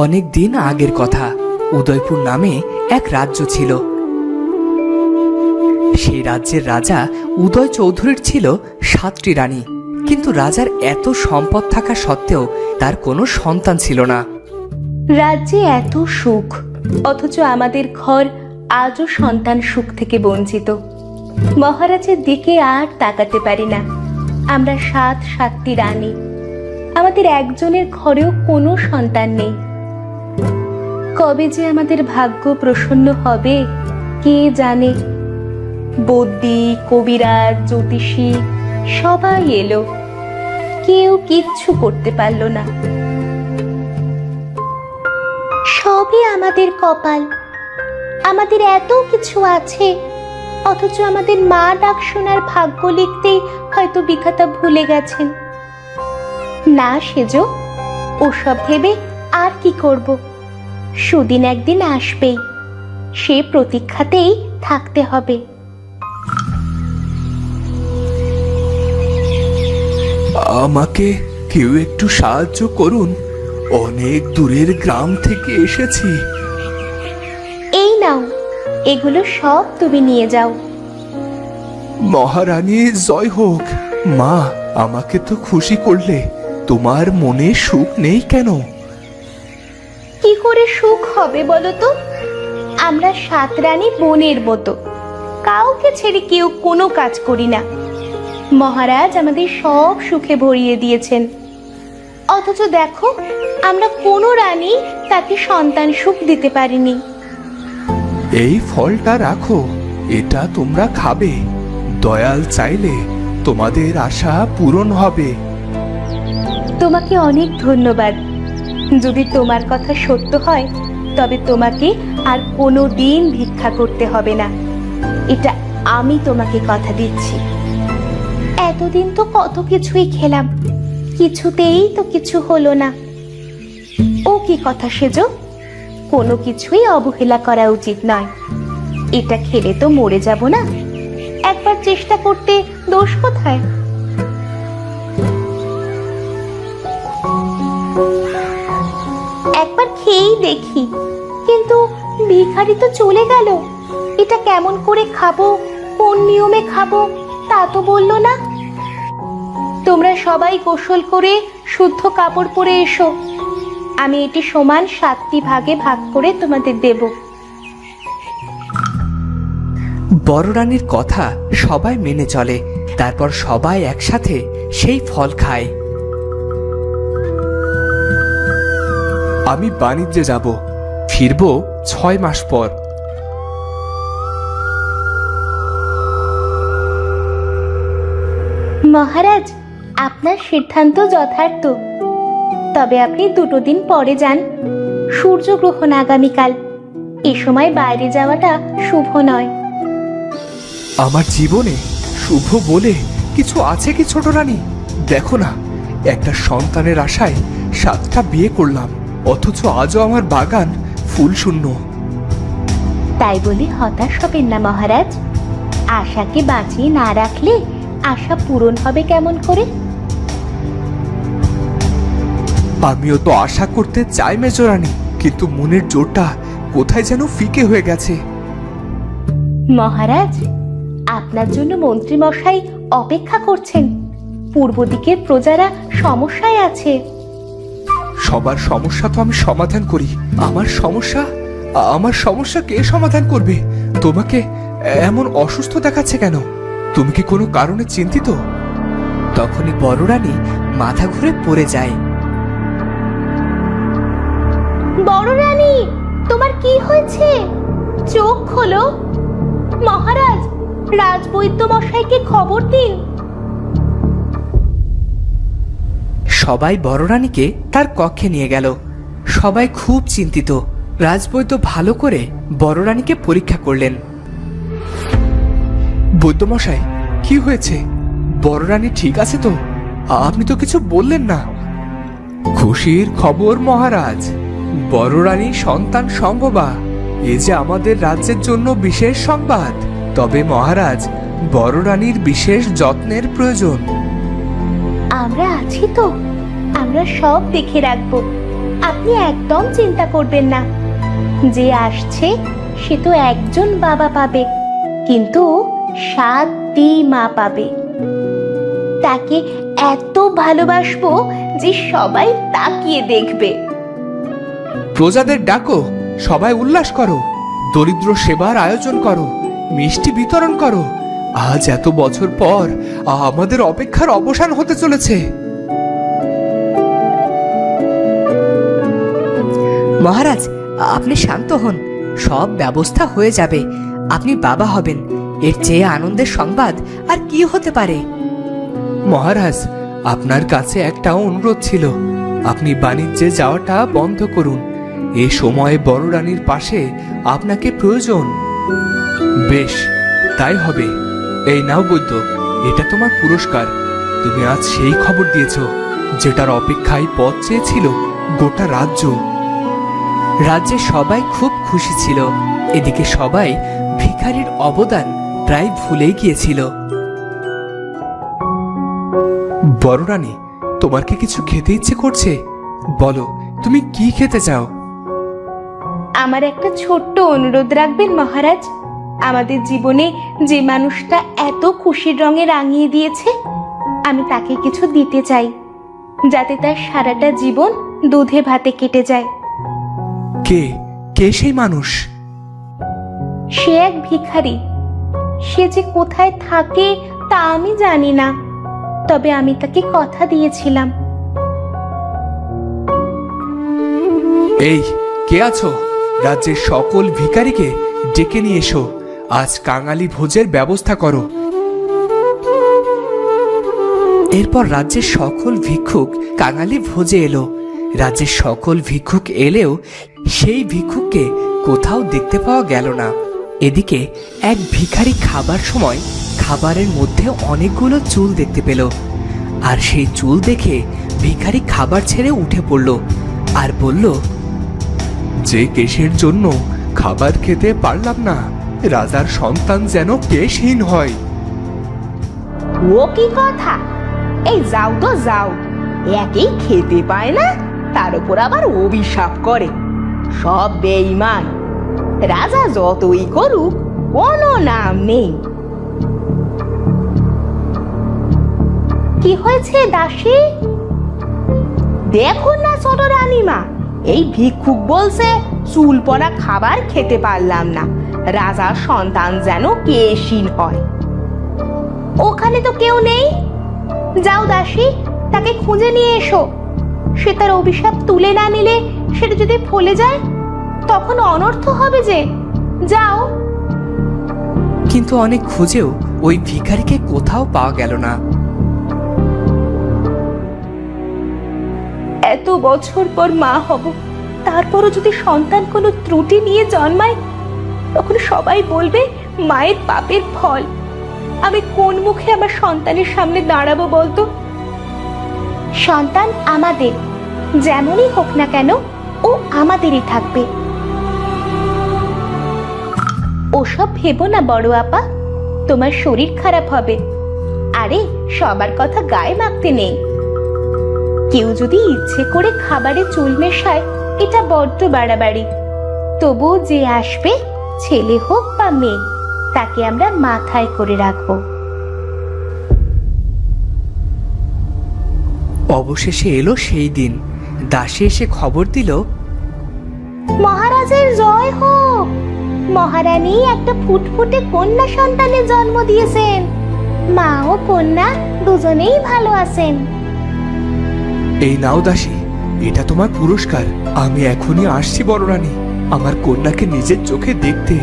অনেক দিন আগের কথা। উদয়পুর নামে এক রাজ্য ছিল। সেই রাজ্যের রাজা উদয় চৌধুরীর ছিল 7টি রানী, কিন্তু রাজার এত সম্পদ থাকা সত্ত্বেও তার কোনো সন্তান ছিল না। রাজ্যে এত সুখ, অথচ আমাদের ঘর আজও সন্তান সুখ থেকে বঞ্চিত। মহারাজের দিকে আর তাকাতে পারি না। আমরা 7টি রানী, আমাদের একজনের ঘরেও কোনো সন্তান নেই। কবে যে আমাদের ভাগ্য প্রসন্ন হবে কে জানে। বদ্যি, কবিরাজ, জ্যোতিষী সবাই এলো, কেউ কিচ্ছু করতে পারলো না। সবই আমাদের কপাল। আমাদের এত কিছু আছে, অথচ আমাদের মা ডাক শোনার ভাগ্য লিখতেই হয়তো বিধাতা ভুলে গেছেন। না সেজো, ওসব ভেবে আর কি করব? সুদিন একদিন আসবেই, সে প্রতীক্ষাতেই থাকতে হবে। আমাকে কেউ একটু সাহায্য করুন, অনেক দূরের গ্রাম থেকে এসেছি। এই নাও, এগুলো সব তুমি নিয়ে যাও। মহারানী জয় হোক। মা, আমাকে তো খুশি করলে, তোমার মনে সুখ নেই কেন? কি করে সুখ হবে বলো তো? আমরা 7 রানী বোনের মতো, কাউকে ছেড়ে কেউ কোনো কাজ করি না। মহারাজ আমাদের সব সুখে ভরিয়ে দিয়েছেন, অথচ দেখো আমরা কোনো রানী তাকে সন্তান সুখ দিতে পারিনি। এই ফলটা রাখো, এটা তোমরা খাবে। দয়াল চাইলে তোমাদের আশা পূরণ হবে। তোমাকে অনেক ধন্যবাদ। যদি তোমার কথা সত্য হয়, তবে তোমাকে আর কোনো দিন ভিক্ষা করতে হবে না, এটা আমি তোমাকে কথা দিচ্ছি। এতদিন তো কত কিছুই খেলাম, কিছুতেই তো কিছু হলো না। ও কি কথা সেজো, কোনো কিছুই অবহেলা করা উচিত নয়। এটা খেলে তো মরে যাব না, একবার চেষ্টা করতে দোষ কোথায়? একবার খেয়েই দেখি। কিন্তু ভিখারি তো চলে গেল, এটা কেমন করে খাবো, কোন নিয়মে খাবো তা তো বললো না। তোমরা সবাই গোসল করে শুদ্ধ কাপড় পরে এসো, আমি এটি সমান 7টি ভাগে ভাগ করে তোমাদের দেব। বড় রানীর কথা সবাই মেনে চলে। তারপর সবাই একসাথে সেই ফল খায়। আমি বাণিজ্যে যাব, ফিরবো 6 মাস পর। মহারাজ, আপনার সিদ্ধান্ত যথার্থ, তবে আপনি 2 দিন পরে যান। সূর্যগ্রহণ আগামীকাল, এ সময় বাইরে যাওয়াটা শুভ নয়। আমার জীবনে শুভ বলে কিছু আছে কি ছোট রানী? দেখো না, একটা সন্তানের আশায় 7টা বিয়ে করলাম, অথচ আজও আমার বাগান ফুল শূন্য। তাই বলে হতাশ হবেন না মহারাজ। আশাকে বাঁচিয়ে না রাখলে আশা পূরণ হবে কেমন করে? আমিও তো আশা করতে চাই মেজরানী, কিন্তু মনের জোরটা কোথায় যেন ফিকে হয়ে গেছে। মহারাজ, আপনার জন্য মন্ত্রী মশাই অপেক্ষা করছেন। পূর্ব দিকের প্রজারা সমস্যায় আছে। সবার সমস্যা তো আমি সমাধান করি, আমার সমস্যা কে সমাধান করবে? তোমাকে এমন অসুস্থ দেখাচ্ছে কেন? তুমি কি কোনো কারণে চিন্তিত? তখনই বড় রানী মাথা ঘুরে পড়ে যায়। বড় রানী, তোমার কি হয়েছে? চোখ খোলো। মহারাজ, রাজবৈদ্য মশাইকে খবর দিন। সবাই বড় রানীকে তার কক্ষে নিয়ে গেল। সবাই খুব চিন্তিত। রাজবৈদ্য ভালো করে বড় রানীকে পরীক্ষা করলেন। বৈদ্যমশাই, কি হয়েছে? বড় রানী ঠিক আছে তো? আপনি তো কিছু বললেন না। খুশির খবর মহারাজ, বড় রানী সন্তান সম্ভবা। এ যে আমাদের রাজ্যের জন্য বিশেষ সংবাদ। তবে মহারাজ, বড় রানীর বিশেষ যত্নের প্রয়োজন। আমরা আছি তো, আমরা সব দেখে রাখবো। আপনি একদম চিন্তা করবেন না। যে আসছে সে তো একজন বাবা পাবে, কিন্তু 7টি মা পাবে। তাকে এত ভালোবাসবো যে সবাই তাকিয়ে দেখবে। প্রজাদের ডাকো, সবাই উল্লাস করো, দরিদ্র সেবার আয়োজন করো, মিষ্টি বিতরণ করো। আজ এত বছর পর আমাদের অপেক্ষার অবসান হতে চলেছে। মহারাজ, আপনি শান্ত হন, সব ব্যবস্থা হয়ে যাবে। আপনি বাবা হবেন, এর চেয়ে আনন্দের সংবাদ আর কি হতে পারে? মহারাজ, আপনার কাছে একটা অনুরোধ ছিল। আপনি বাণিজ্যে যাওয়াটা বন্ধ করুন। এ সময়ে বড় রানীর পাশে আপনাকে প্রয়োজন। বেশ, তাই হবে। এই নাও বৈদ্য, এটা তোমার পুরস্কার। তুমি আজ সেই খবর দিয়েছ যেটার অপেক্ষায় পথ চেয়েছিল গোটা রাজ্য। রাজ্যে সবাই খুব খুশি ছিল। এদিকে সবাই ভিখারির অবদান প্রায় ভুলেই গিয়েছিল। বড় রানী, তোমার কি কিছু খেতে ইচ্ছে করছে? বলো, তুমি কি খেতে চাও? আমার একটা ছোট্ট অনুরোধ রাখবেন মহারাজ। আমাদের জীবনে যে মানুষটা এত খুশির রঙে রাঙিয়ে দিয়েছে, আমি তাকে কিছু দিতে চাই, যাতে তার সারাটা জীবন দুধে ভাতে কেটে যায়। কে কে সেই মানুষ? সে এক ভিখারি। সে যে কোথায় থাকে তা আমি জানি না, তবে আমি তাকে কথা দিয়েছিলাম। এই, কে আছো? রাজ্যের সকল ভিখারিকে ডেকে নিয়ে এসো। আজ কাঙালি ভোজের ব্যবস্থা করো। এরপর রাজ্যের সকল ভিক্ষুক কাঙালি ভোজে এলো। রাজ্যের সকল ভিক্ষুক এলেও সেই ভিক্ষুককে কোথাও দেখতে পাওয়া গেল না। এদিকে এক ভিখারি খাবার সময় খাবারের মধ্যে অনেকগুলো চুল দেখতে পেল, আর সেই চুল দেখে ভিখারি খাবার ছেড়ে উঠে পড়ল আর বলল, যে কেশের জন্য খাবার খেতে পারলাম না, রাজার সন্তান যেন কেশহীন হয়। ও কি কথা! এই যাও তো যাও, একেই খেতে পায় না, তার উপর আবার অভিশাপ করে। সব বেঈমান। রাজা যতই করুক কোনো নাম নেই। কি হয়েছে দাসী? দেখুন না ছোট রানীমা, এই ভিক্ষুক বলছে চুল পড়া খাবার খেতে পারলাম না, রাজার সন্তান যেন কেশহীন হয়। ওখানে তো কেউ নেই। যাও দাসী, তাকে খুঁজে নিয়ে এসো। সে তার অভিশাপ তুলে না নিলে সেটা যদি ফলে যায়, তখন অনর্থ হবে যে। যাও। কিন্তু অনেক খুঁজেও ওই ভিখারিকে কোথাও পাওয়া গেল না। এত বছর পর মা হব, তারপরও যদি সন্তান কোনো ত্রুটি নিয়ে জন্মায়, তখন সবাই বলবে মায়ের পাপের ফল। আমি কোন মুখে আমার সন্তানের সামনে দাঁড়াবো বলতো? সন্তান আমাদের, যেমনই হোক না কেন ও আমাদেরই থাকবে। ওসব ভেবো না বড় আপা, তোমার শরীর খারাপ হবে। আরে, সবার কথা গায়ে মাখতে নেই। কেউ যদি ইচ্ছে করে খাবারে চুল মেশায়, এটা বড্ড বাড়াবাড়ি। তবু যে আসবে, ছেলে হোক বা মেয়ে, তাকে আমরা মাথায় করে রাখবো। অবশেষে এলো সেই দিন। দাসী এসে খবর দিল, মহারাজের জয় হোক। মহারানী একটা ফুটফুটে কন্যা সন্তানের জন্ম দিয়েছেন। মা ও কন্যা দুজনেই ভালো আছেন। এই নাও দাসী, এটা তোমার পুরস্কার। আমি এখনই আসছি বড় রানী, আমার কন্যাকে নিজের চোখে দেখতে।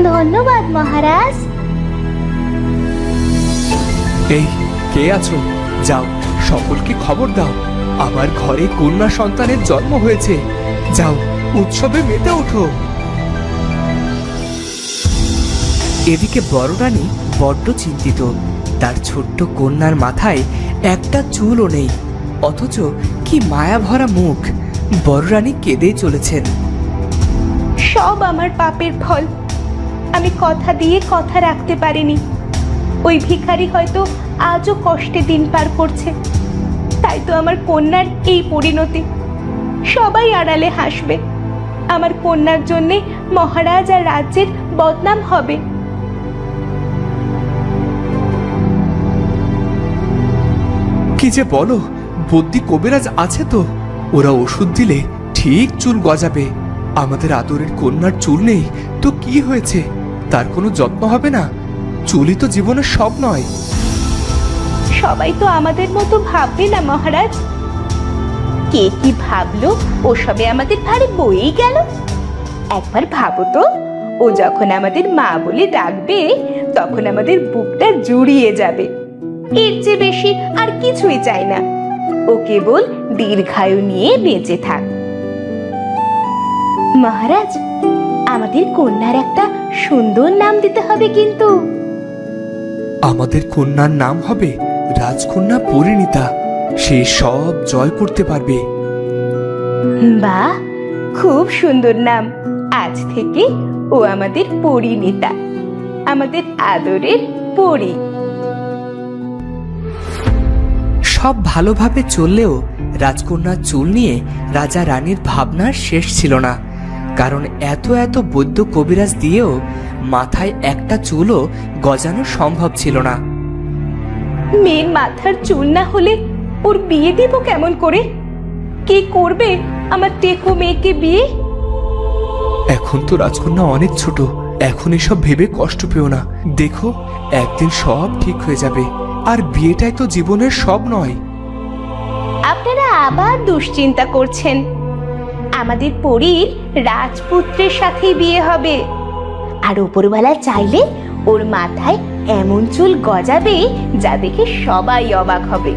ধন্যবাদ মহারাজ। এই, কে আছো? যাও, সকলকে খবর দাও, আমার ঘরে কন্যা সন্তানের জন্ম হয়েছে। যাও, উৎসবে মেতে ওঠো। এদিকে বড় রানী বড্ড চিন্তিত। তার ছোট্ট কন্যার মাথায় একটা চুলও নেই, অথচ কি মায়া ভরা মুখ। বড় রানী কেঁদেই চলেছেন। সব আমার পাপের ফল। আমি কথা দিয়ে কথা রাখতে পারিনি। ওই ভিখারি হয়তো আজও কষ্টে দিন পার করছে, তাই তো আমার কন্যার এই পরিণতি। সবাই আড়ালে হাসবে। আমার কন্যার জন্যে মহারাজ আর রাজ্যের বদনাম হবে। কি যে বলো, বদ্যি কবিরাজ আছে তো, ওরা ওষুধ দিলে ঠিক চুল গজাবে। আমাদের আদরের কন্যার চুল নেই তো কি হয়েছে, তার কোনো যত্ন হবে না? চুলই তো জীবনের সব নয়। সবাই তো আমাদের মতো ভাববে না মহারাজ। কে কি ভাবলো ওসবে আমাদের ভারে বয়েই গেল। একবার ভাবো তো, ও যখন আমাদের মা বলে ডাকবে তখন আমাদের বুকটা জুড়িয়ে যাবে। এর চেয়ে বেশি আর কিছুই চাই না। ও কেবল দীর্ঘায়ু নিয়ে বেঁচে থাক। মহারাজ, আমাদের কন্যার একটা সুন্দর নাম দিতে হবে কিন্তু। আমাদের কন্যার নাম হবে রাজকন্যা পরিণীতা। সে সব জয় করতে পারবে। বাহ, খুব সুন্দর নাম। আজ থেকে ও আমাদের পরিণীতা, আমাদের আদরের পরি। সব ভালোভাবে চললেও রাজকন্যার চুল নিয়ে রাজা রানীর ভাবনার শেষ ছিল না। কারণ এত এত বৈদ্য কবিরাজ দিয়েও মাথায় একটা চুলও গজানো সম্ভব ছিল না। মেয়ের মাথার চুল না হলে ওর বিয়ে দিব কেমন করে? কে করবে আমার টেকো মেয়েকে বিয়ে? এখন তো রাজকন্যা অনেক ছোট, এখন এসব ভেবে কষ্ট পেও না। দেখো, একদিন সব ঠিক হয়ে যাবে। আর বিয়েটাই তো জীবনের সব নয়। আপনারা আবার দুশ্চিন্তা করছেন। আমাদের পরীর রাজপুত্রের সাথেই বিয়ে হবে। আর উপরওয়ালা চাইলে ওর মাথায় এমন চুল গজাবে যা দেখে সবাই অবাক হবে।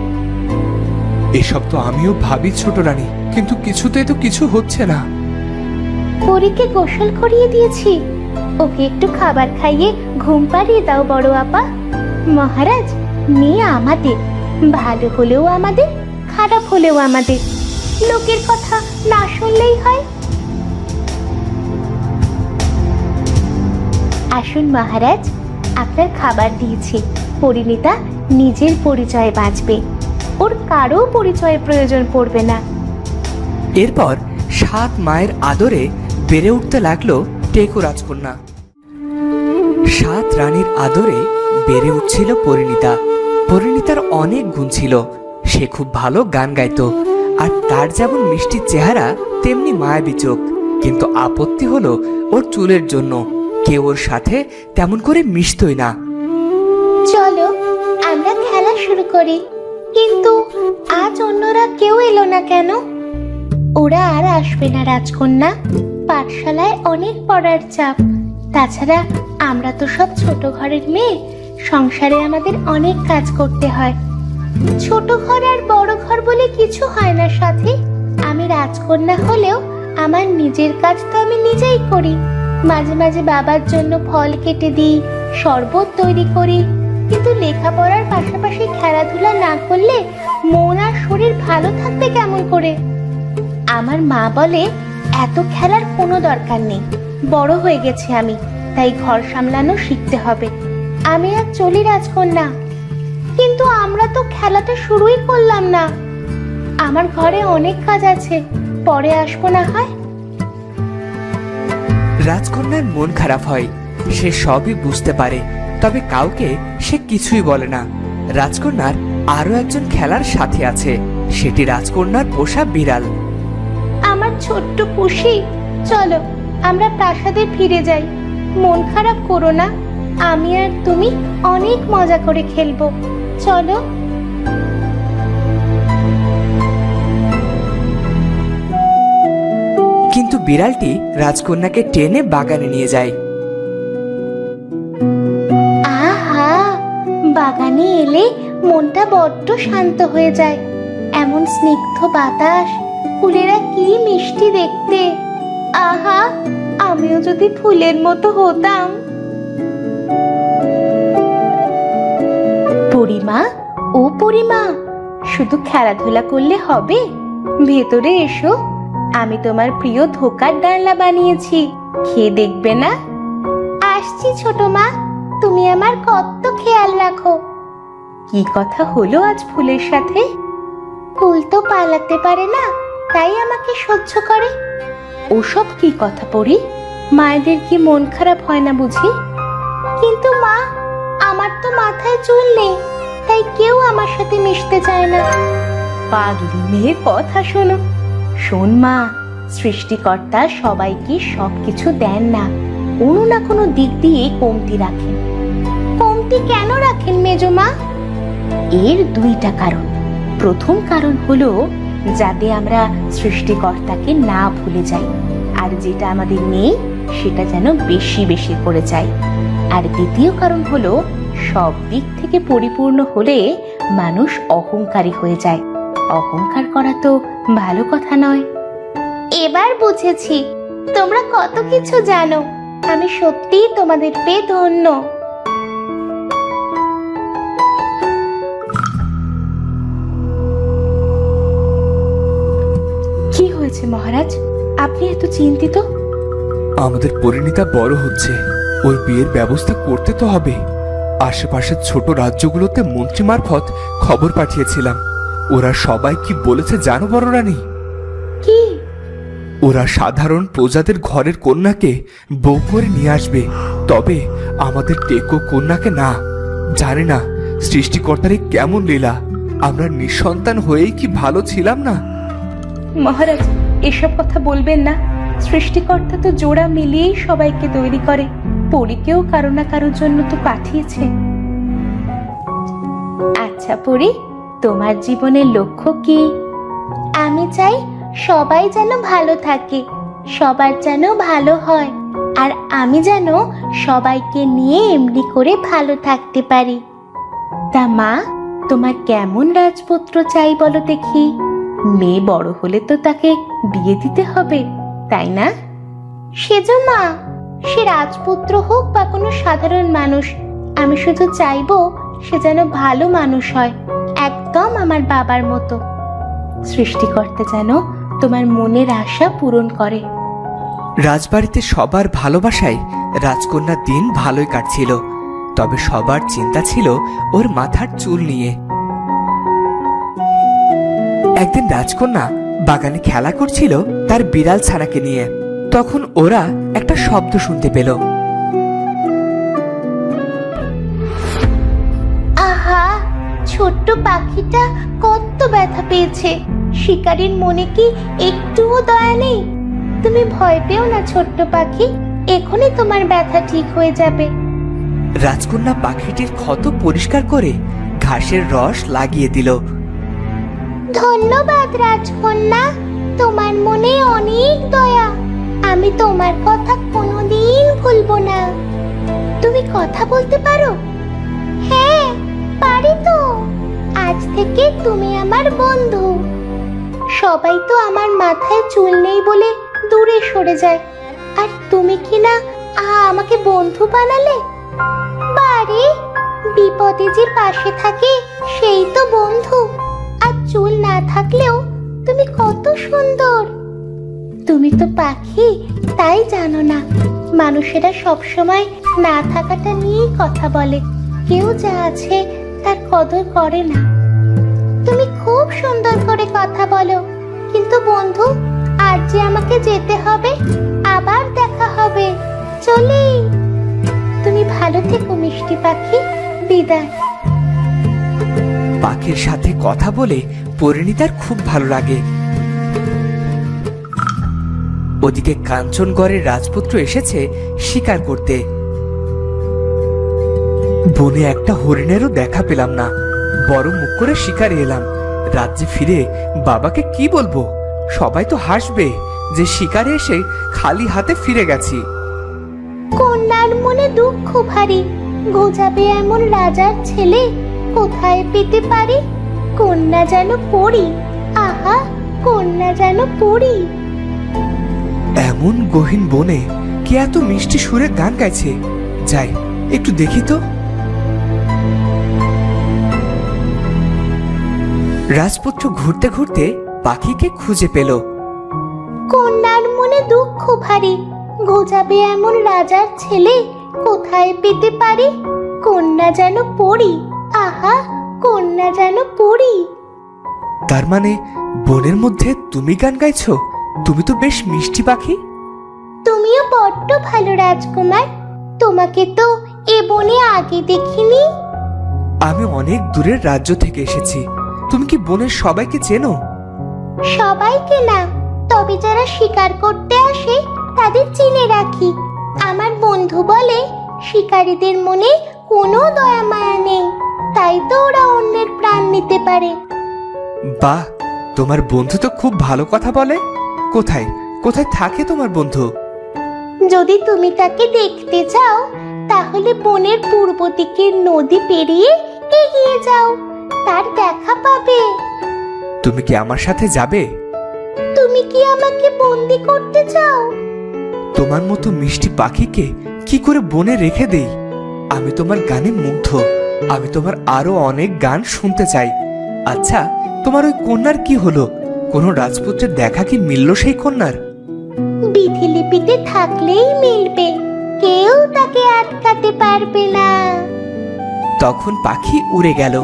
এসব তো আমিও ভাবি ছোট রানী, কিন্তু কিছুতেই তো কিছু হচ্ছে না। পরীকে গোসল করিয়ে দিয়েছি, ওকে একটু খাবার খাইয়ে ঘুম পাড়িয়ে দাও বড় আপা। মহারাজ, মেয়ে আমাদের, ভালো হলেও আমাদের, খারাপ হলেও আমাদের। লোকের কথা না শুনলেই হয়। আসুন মহারাজ, আপনার খাবার দিয়েছি। পরিণীতা নিজের পরিচয়ে বাঁচবে, ওর কারো পরিচয়ের প্রয়োজন পড়বে না। এরপর 7 মায়ের আদরে বেড়ে উঠতে লাগলো টেকো রাজকন্যা। 7 রানীর আদরে বেড়ে উঠছিল পরিণীতা। পরিণীতার অনেক গুণ ছিল। সে খুব ভালো গান গাইতো, আর তার যেমন মিষ্টি চেহারা তেমনি মায়াবী চোখ। কিন্তু আপত্তি হলো ওর চুলের জন্য। কেউ ওর সাথে তেমন করে মিশতই না। চলো আমরা খেলা শুরু করি। কিন্তু আজ অন্যরা কেউ এলো না কেন? ওরা আর আসবে না রাজকন্যা, পাঠশালায় অনেক পড়ার চাপ। তাছাড়া আমরা তো সব ছোট ঘরের মেয়ে, সংসারে আমাদের অনেক কাজ করতে হয়। ছোট ঘর আর বড় ঘর বলে কিছু হয় না সাথে। আমি রাজকন্যা হলেও আমার নিজের কাজ তো আমি নিজেই করি। মাঝে মাঝে বাবার জন্য ফল কেটে দিই, শরবত তৈরি করি। কিন্তু লেখাপড়ার পাশাপাশি খেলাধুলা না করলে মন আর শরীর ভালো থাকবে কেমন করে? আমার মা বলে এত খেলার কোনো দরকার নেই, বড় হয়ে গেছে আমি, তাই ঘর সামলানো শিখতে হবে। আমি আর চলি রাজকন্যা। কিন্তু আমরা তো খেলাটা শুরুই করলাম না। আমার ঘরে অনেক কাজ আছে, পরে আসবো না হয়? রাজকন্যার মন খারাপ হয়। সে সবই বুঝতে পারে, তবে কাউকে সে কিছুই বলে না। রাজকন্যার আরো একজন খেলার সাথী আছে, সেটি রাজকন্যার পোষা বিড়াল। আমার ছোট্ট পুষি, চলো আমরা প্রাসাদে ফিরে যাই। মন খারাপ করো না, আমি আর তুমি অনেক মজা করে খেলবো। চলো। কিন্তু বিড়ালটি রাজকন্যাকে টেনে বাগানে নিয়ে যায়। আহা, বাগানে এলে মনটা বড্ড শান্ত হয়ে যায়। এমন স্নিগ্ধ বাতাস, ফুলেরা কি মিষ্টি দেখতে। আহা, আমিও যদি ফুলের মতো হতাম। পরিমা, ও পরিমা, শুধু খেলাধুলা করলে হবে? ভেতরে এসো, আমি তোমার প্রিয় ধোকার ডালনা বানিয়েছি, খেয়ে দেখবে না? আসছি ছোট মা, তুমি আমার কত খেয়াল রাখো। কি কথা হলো আজ ফুলের সাথে? ফুল তো পালাতে পারে না, তাই আমাকে সহ্য করে? ওসব কি কথা পড়ি? মায়েদের কি মন খারাপ হয় না বুঝি? কিন্তু মা, আমার তো মাথায় চুল নেই, তাই কেউ আমার সাথে মিশতে চায় না। পাগলি মেয়ের কথা শোনো। শোন মা, সৃষ্টিকর্তা সবাইকে সবকিছু দেন না, কোনো না কোনো দিক দিয়ে কমতি রাখেন। কমতি কেন রাখেন মেজো মা? এর দুইটা কারণ। প্রথম কারণ হলো যাতে আমরা সৃষ্টিকর্তাকে না ভুলে যাই, আর যেটা আমাদের নেই সেটা যেন বেশি বেশি করে চাই। আর দ্বিতীয় কারণ হলো সব দিক থেকে পরিপূর্ণ হলে মানুষ অহংকারী হয়ে যায়। অহংকার করা তো ভালো কথা নয়। এবার বুঝেছি তোমরা কত কিছু জানো। আমি সত্যিই তোমাদের পেয়ে ধন্য। কি হয়েছে মহারাজ, আপনি এত চিন্তিত? আমাদের পরিণীতা বড় হচ্ছে, ওর বিয়ের ব্যবস্থা করতে তো হবে। আশেপাশের ছোট রাজ্যগুলোতে মন্ত্রী মারফত খবর পাঠিয়েছিলাম। ওরা সবাই কি বলেছে জানো বড় রানী? কি? ওরা সাধারণ প্রজাদের ঘরের কন্যাকে বউ করে নিয়ে আসবে, তবে আমাদের টেকো কন্যাকে না। জানি না সৃষ্টিকর্তার কেমন লীলা, আমরা নিঃসন্তান হয়েই কি ভালো ছিলাম না? মহারাজ, এসব কথা বলবেন না। সৃষ্টিকর্তা তো জোড়া মিলিয়েই সবাইকে তৈরি করে। পরীকেও কারো না কারোর জন্য তো পাঠিয়েছে। আচ্ছা পরী, তোমার জীবনের লক্ষ্য কি? আমি চাই সবাই যেন ভালো থাকে, সবার যেন ভালো হয়, আর আমি যেন সবাইকে নিয়ে এমনি করে ভালো থাকতে পারি। তা মা, তোমার কেমন রাজপুত্র চাই বলো দেখি? মেয়ে বড় হলে তো তাকে বিয়ে দিতে হবে, তাই না? সেজো মা, সে রাজপুত্র হোক বা কোনো সাধারণ মানুষ, আমি শুধু চাইবো সে যেন ভালো মানুষ হয়, একদম আমার বাবার মতো। সৃষ্টিকর্তা যেন তোমার মনের আশা পূরণ করে। রাজবাড়িতে সবার ভালোবাসায় রাজকন্যার দিন ভালোই কাটছিল, তবে সবার চিন্তা ছিল ওর মাথার চুল নিয়ে। একদিন রাজকন্যা বাগানে খেলা করছিল তার বিড়াল ছানাকে নিয়ে। তখন ওরা একটা শব্দ শুনতে পেল। আহা, ছোট্ট পাখিটা কত ব্যথা পেয়েছে। শিকারীর মনে কি একটুও দয়া নেই? তুমি ভয় পেও না ছোট্ট পাখি, এখনই তোমার ব্যথা ঠিক হয়ে যাবে। রাজকন্যা পাখিটির ক্ষত পরিষ্কার করে ঘাসের রস লাগিয়ে দিল। ধন্যবাদ রাজকন্যা, তোমার মনে অনেক দয়া। আমি তোমার কথা কোনোদিন ভুলবো না। তুমি কথা বলতে পারো? হ্যাঁ, পারি তো। আজ থেকে তুমি আমার বন্ধু। সবাই তো আমার মাথায় চুল নেই বলে দূরে সরে যায়, আর তুমি কি না আমাকে বন্ধু বানালে? বারে, বিপদে যে পাশে থাকে সেই তো বন্ধু। আর চুল না থাকলেও তুমি কত সুন্দর। তুমি তো পাখি, তাই জানো না, মানুষেরা সবসময় না থাকাটা নিয়েই কথা বলে। কেউ যা আছে তার কদর করে না। তুমি খুব সুন্দর করে কথা বলো, কিন্তু বন্ধু, আজ যে আমাকে যেতে হবে, আবার দেখা হবে। চলি। তুমি ভালো থেকো মিষ্টি পাখি, বিদায়। পাখির সাথে কথা বলে পরিণীতার খুব ভালো লাগে। ওদিকে কাঞ্চনগড়ের রাজপুত্র এসেছে শিকার করতে। বনে একটা হরিণেরও দেখা পেলাম না, বড় মুখ করে শিকারে এলাম। রাজ্যে ফিরে বাবাকে কি বলবো? সবাই তো হাসবে যে শিকারে এসে খালি হাতে ফিরে গেছি। কন্যার মনে দুঃখ ভারী, গোজাবে এমন রাজার ছেলে কোথায় পেতে পারি? কন্যা যেন পড়ি, আহা, কন্যা যেন পড়ি। এমন গহীন বনে কে এত মিষ্টি সুরে গান গাইছে? যাই একটু দেখি তো। রাজপুত্র ঘুরতে ঘুরতে পাখিকে খুঁজে পেল। কন্যার মনে দুঃখ ভারী, গোজাবে এমন রাজার ছেলে কোথায় পেতে পারি? কন্যা যেন পড়ি, আহা, কন্যা যেন পড়ি। তার মানে বনের মধ্যে তুমি গান গাইছো? তুমি তো বেশ মিষ্টি পাখি। তুমিও বড্ড ভালো রাজকুমার, তোমাকে তো এ বনে আগে দেখিনি। আমি অনেক দূরের রাজ্য থেকে এসেছি। তুমি কি বনের সবাইকে চেনো? সবাইকে না, তবে যারা শিকার করতে আসে তাদের চিনে রাখি। আমার বন্ধু বলে শিকারীদের মনে কোনো দয়া মায়া নেই, তাই তো ওরা অন্যের প্রাণ নিতে পারে। বাহ, তোমার বন্ধু তো খুব ভালো কথা বলে। কোথায় কোথায় থাকে তোমার বন্ধু? যদি তুমি তাকে দেখতে চাও তাহলে বনের পূর্ব দিকের নদী পেরিয়ে এগিয়ে যাও, তার দেখা পাবে। তুমি কি আমার সাথে যাবে? তুমি কি আমাকে বন্দি করতে চাও? তোমার মতো মিষ্টি পাখিকে কি করে বনে রেখে দেই? আমি তোমার গানে মুগ্ধ। আমি তোমার আরো অনেক গান শুনতে চাই। আচ্ছা, তোমার ওই কন্যার কি হলো? কোনো রাজপুত্রের দেখা কি মিলল সেই কন্যার? বিধিলিপিতে থাকলেই মিলবে, কেউ তাকে আটকাতে পারবে না। তখন পাখি উড়ে গেল।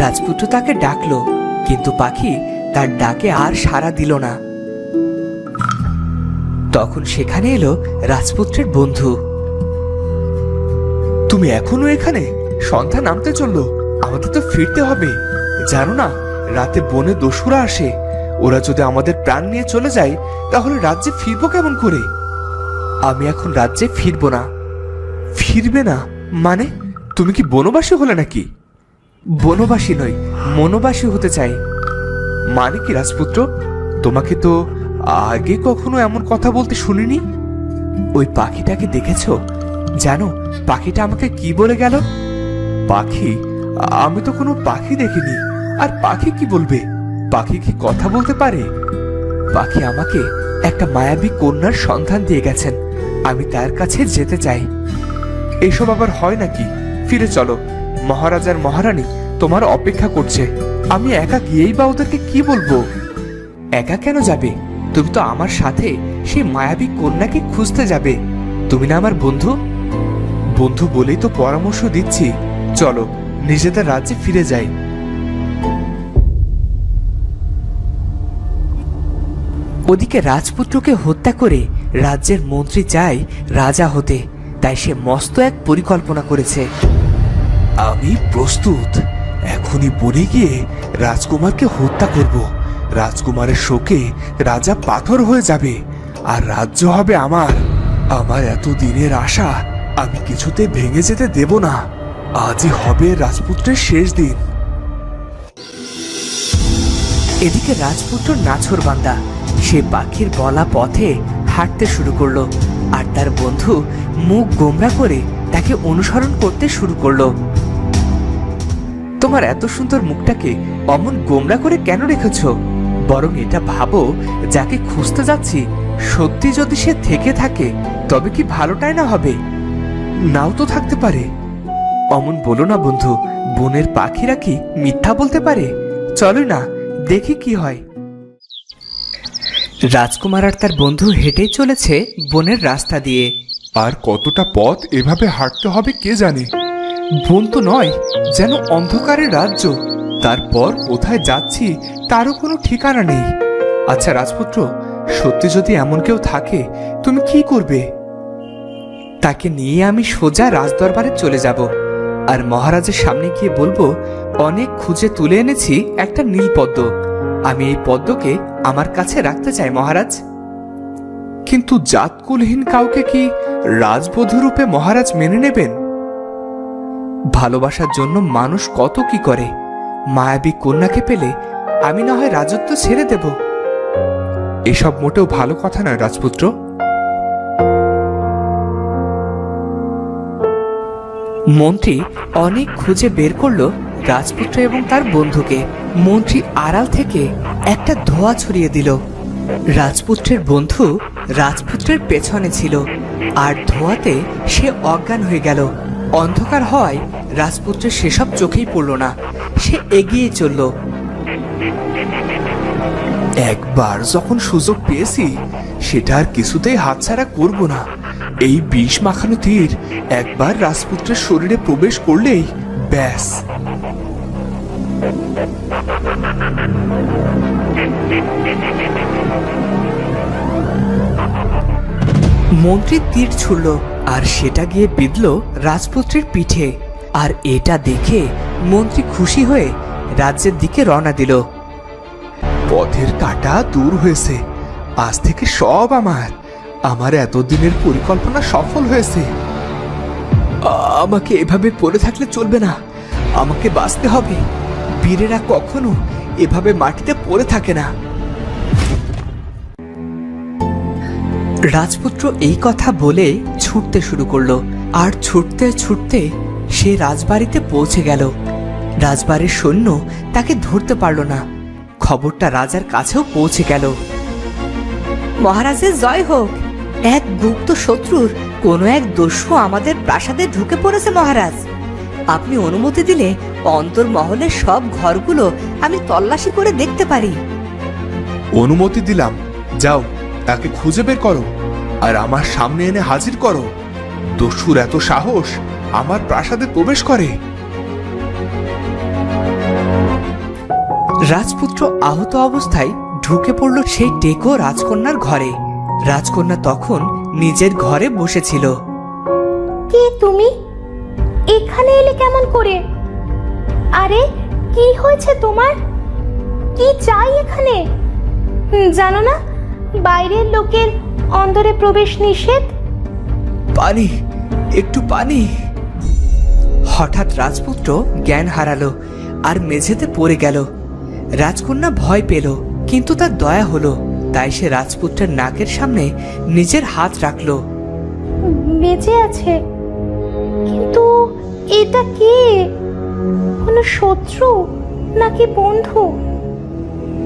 রাজপুত্র তাকে ডাকলো, কিন্তু পাখি তার ডাকে আর সাড়া দিল না। তখন সেখানে এলো রাজপুত্রের বন্ধু। তুমি এখনো এখানে? সন্ধ্যা নামতে চললো, আমাদের তো ফিরতে হবে। জানো না, রাতে বনে দস্যুরা আসে। ওরা যদি আমাদের প্রাণ নিয়ে চলে যায় তাহলে রাজ্যে ফিরবো কেমন করে? আমি এখন রাজ্যে ফিরবো না। ফিরবে না মানে? তুমি কি বনবাসী হলে নাকি? বনবাসী নই, মনোবাসী হতে চাই। মানে কি রাজপুত্র? তোমাকে তো আগে কখনো এমন কথা বলতে শুনিনি। ওই পাখিটাকে দেখেছো? জানো পাখিটা আমাকে কি বলে গেল? পাখি? আমি তো কোনো পাখি দেখিনি। আর পাখি কি বলবে? পাখি কি কথা বলতে পারে? পাখি আমাকে একটা মায়াবী কন্যার সন্ধান দিয়ে গেছেন। আমি তার কাছে যেতে চাই। এসব আবার হয় নাকি? ফিরে চলো, মহারাজ আর মহারানী তোমার অপেক্ষা করছে। আমি একা গিয়েই বা ওদেরকে কি বলবো? একা কেন যাবে? তুমি তো আমার সাথে সেই মায়াবী কন্যাকে খুঁজতে যাবে। তুমি না আমার বন্ধু? বন্ধু বলেই তো পরামর্শ দিচ্ছি। চলো নিজেদের রাজ্যে ফিরে যাই। ওদিকে রাজপুত্রকে হত্যা করে রাজ্যের মন্ত্রী চায় রাজা হতে, তাই সে মস্ত এক পরিকল্পনা করেছে। আমি প্রস্তুত। এখনই বনে গিয়ে রাজকুমারকে হত্যা করব। রাজকুমারের শোকে রাজা পাথর হয়ে যাবে, আর রাজ্য হবে আমার। আমার এত দিনের আশা আমি কিছুতে ভেঙে যেতে দেব না। আজই হবে রাজপুত্রের শেষ দিন। এদিকে রাজপুত্র নাছোড়বান্দা সে পাখির বলা পথে হাঁটতে শুরু করলো, আর তার বন্ধু মুখ গোমরা করে তাকে অনুসরণ করতে শুরু করলো। তোমার এত সুন্দর মুখটাকে অমন গোমরা করে কেন রেখেছো? বরং এটা ভাবো, যাকে খুঁজতে যাচ্ছি সত্যি যদি সে থেকে থাকে তবে কি ভালোটাই না হবে? নাও তো থাকতে পারে। অমন বলো না বন্ধু, বনের পাখিরা কি মিথ্যা বলতে পারে? চলো না, দেখি কি হয়। রাজকুমার আর তার বন্ধু হেঁটেই চলেছে বনের রাস্তা দিয়ে। আর কতটা পথ এভাবে হাঁটতে হবে কে জানে। বন তো নয়, যেন অন্ধকারের রাজ্য। তারপর কোথায় যাচ্ছি তারও কোনো ঠিকানা নেই। আচ্ছা রাজপুত্র, সত্যি যদি এমন কেউ থাকে তুমি কি করবে? তাকে নিয়ে আমি সোজা রাজদরবারে চলে যাব, আর মহারাজের সামনে গিয়ে বলবো, অনেক খুঁজে তুলে এনেছি একটা নীল পদ্ম। আমি এই পদ্মকে আমার কাছে রাখতে চাই মহারাজ। কিন্তু জাতকুলহীন কাউকে কি রাজবধূ রূপে মহারাজ মেনে নেবেন? ভালোবাসার জন্য মানুষ কত কি করে। মায়াবী কন্যাকে পেলে আমি না হয় রাজত্ব ছেড়ে দেব। এসব মোটেও ভালো কথা নয় রাজপুত্র। মন্ত্রী অনেক খুঁজে বের করলো রাজপুত্র এবং তার বন্ধুকে। মন্ত্রী আড়াল থেকে একটা ধোঁয়া ছড়িয়ে দিল। রাজপুত্রের বন্ধু রাজপুত্রের পেছনে ছিল, আর ধোঁয়াতে সে অজ্ঞান হয়ে গেল। অন্ধকার হওয়ায় রাজপুত্রের সেসব চোখেই পড়ল না। সে এগিয়ে চলল। একবার যখন সুযোগ পেয়েছি সেটা আর কিছুতেই হাতছাড়া করব না। এই বিষ মাখানো তীর একবার রাজপুত্রের শরীরে প্রবেশ করলেই ব্যাস। মন্ত্রী তীর ছুড়ল আর সেটা গিয়ে বিঁধল রাজপুত্রের পিঠে। আর এটা দেখে মন্ত্রী খুশি হয়ে রাজ্যের দিকে রওনা দিল। পথের কাঁটা দূর হয়েছে, আজ থেকে সব আমার এতদিনের পরিকল্পনা সফল হয়েছে। আমাকে এভাবে পড়ে থাকলে চলবে না, আমাকে বাঁচতে হবে। বীরেরা কখনো এভাবে মাটিতে পড়ে থাকে না। রাজপুত্র এই কথা বলে ছুটতে শুরু করলো, আর ছুটতে ছুটতে সে রাজবাড়িতে পৌঁছে গেল। রাজবাড়ির সৈন্য তাকে ধরতে পারল না। খবরটা রাজার কাছেও পৌঁছে গেল। মহারাজের জয় হোক, এক গুপ্ত শত্রুর কোনো এক দস্যু আমাদের প্রাসাদে ঢুকে পড়েছে মহারাজ। আপনি অনুমতি দিলে অন্তর্মহলের সব ঘরগুলো আমি তল্লাশি করে দেখতে পারি। অনুমতি দিলাম, যাও তাকে খুঁজে বের করো আর আমার সামনে এনে হাজির করো। দস্যুর এত সাহস আমার প্রাসাদে প্রবেশ করে। রাজপুত্র আহত অবস্থায় ঢুকে পড়ল সেই টেকো রাজকন্যার ঘরে। রাজকন্যা তখন নিজের ঘরে বসেছিল। কে তুমি? এখানে এলে কেমন করে? আরে কি হয়েছে তোমার? কি চাই এখানে? জানো না বাইরের লোকের অন্দরে প্রবেশ নিষেধ? পানি, একটু পানি। হঠাৎ রাজপুত্র জ্ঞান হারালো আর মেঝেতে পড়ে গেল। রাজকন্যা ভয় পেল, কিন্তু তার দয়া হলো, তাই সে রাজপুত্রের নাকের সামনে নিজের হাত রাখলো। বেঁচে আছে, কিন্তু এটা কে? কোনো শত্রু নাকি বন্ধু?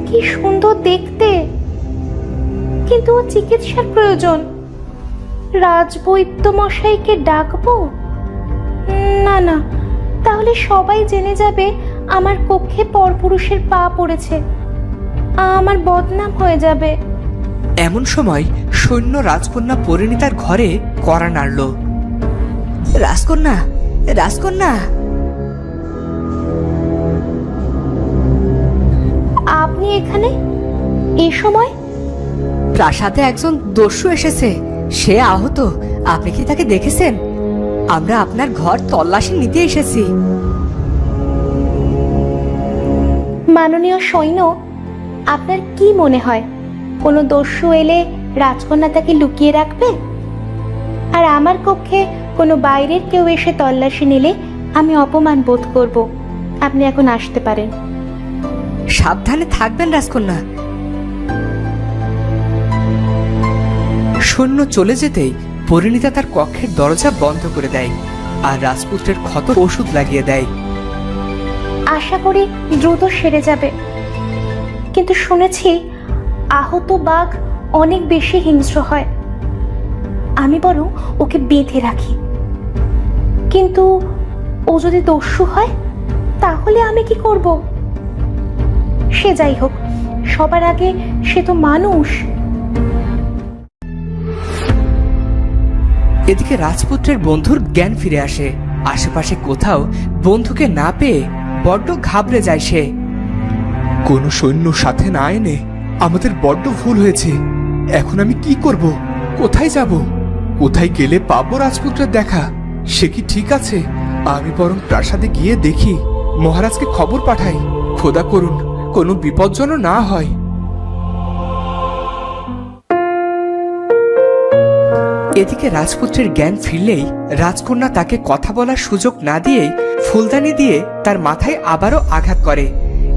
কি সুন্দর দেখতে, কিন্তু ওর চিকিৎসার প্রয়োজন। রাজবৈদ্য মশাইকে ডাকবো? না না, তাহলে সবাই জেনে যাবে আমার কক্ষে পরপুরুষের পা পড়েছে, আমার বদনাম হয়ে যাবে। এমন সময় সৈন্য রাজকন্যা পরিণীতার ঘরে কড়া নাড়ল। রাজকন্যা, রাজকন্যা! আপনি এখানে এই সময়? প্রাসাদে একজন দস্যু এসেছে, সে আহত। আপনি কি তাকে দেখেছেন? আমরা আপনার ঘর তল্লাশি নিতে এসেছি। মাননীয় সৈন্য, আপনার কি মনে হয় কোনো দস্যু এলে রাজকন্যা তাকে লুকিয়ে রাখবে? আর আমার কক্ষে কোনো বাইরের কেউ এসে তল্লাশি নিলে আমি অপমান বোধ করব। আপনি এখন আসতে পারেন। সাবধানে থাকবেন রাজকন্যা। সৈন্য চলে যেতেই পরিণীতা তার কক্ষের দরজা বন্ধ করে দেয় আর রাজপুত্রের ক্ষত ওষুধ লাগিয়ে দেয়। আশা করি দ্রুত সেরে যাবে, কিন্তু শুনেছি আহত বাঘ অনেক বেশি হিংস্র হয়। আমি বরং ওকে বেঁধে রাখি। কিন্তু ও যদি দস্যু হয় তাহলে আমি কি করব? সে যাই হোক, সবার আগে সে তো মানুষ। এদিকে রাজপুত্রের বন্ধুর জ্ঞান ফিরে আসে। আশেপাশে কোথাও বন্ধুকে না পেয়ে বড্ড ঘাবড়ে যায় সে। কোনো সৈন্য সাথে না এনে আমাদের বড্ড ভুল হয়েছে। এখন আমি কি করব? কোথায় যাব? কোথায় গেলে পাবো রাজপুত্রের দেখা? সে কি ঠিক আছে? আমি বরং প্রাসাদে গিয়ে দেখি, মহারাজকে খবর পাঠাই। খোদা করুন কোনো বিপদ যেন না হয়। এদিকে রাজপুত্রের জ্ঞান ফিরলেই রাজকন্যা তাকে কথা বলার সুযোগ না দিয়েই ফুলদানি দিয়ে তার মাথায় আবারও আঘাত করে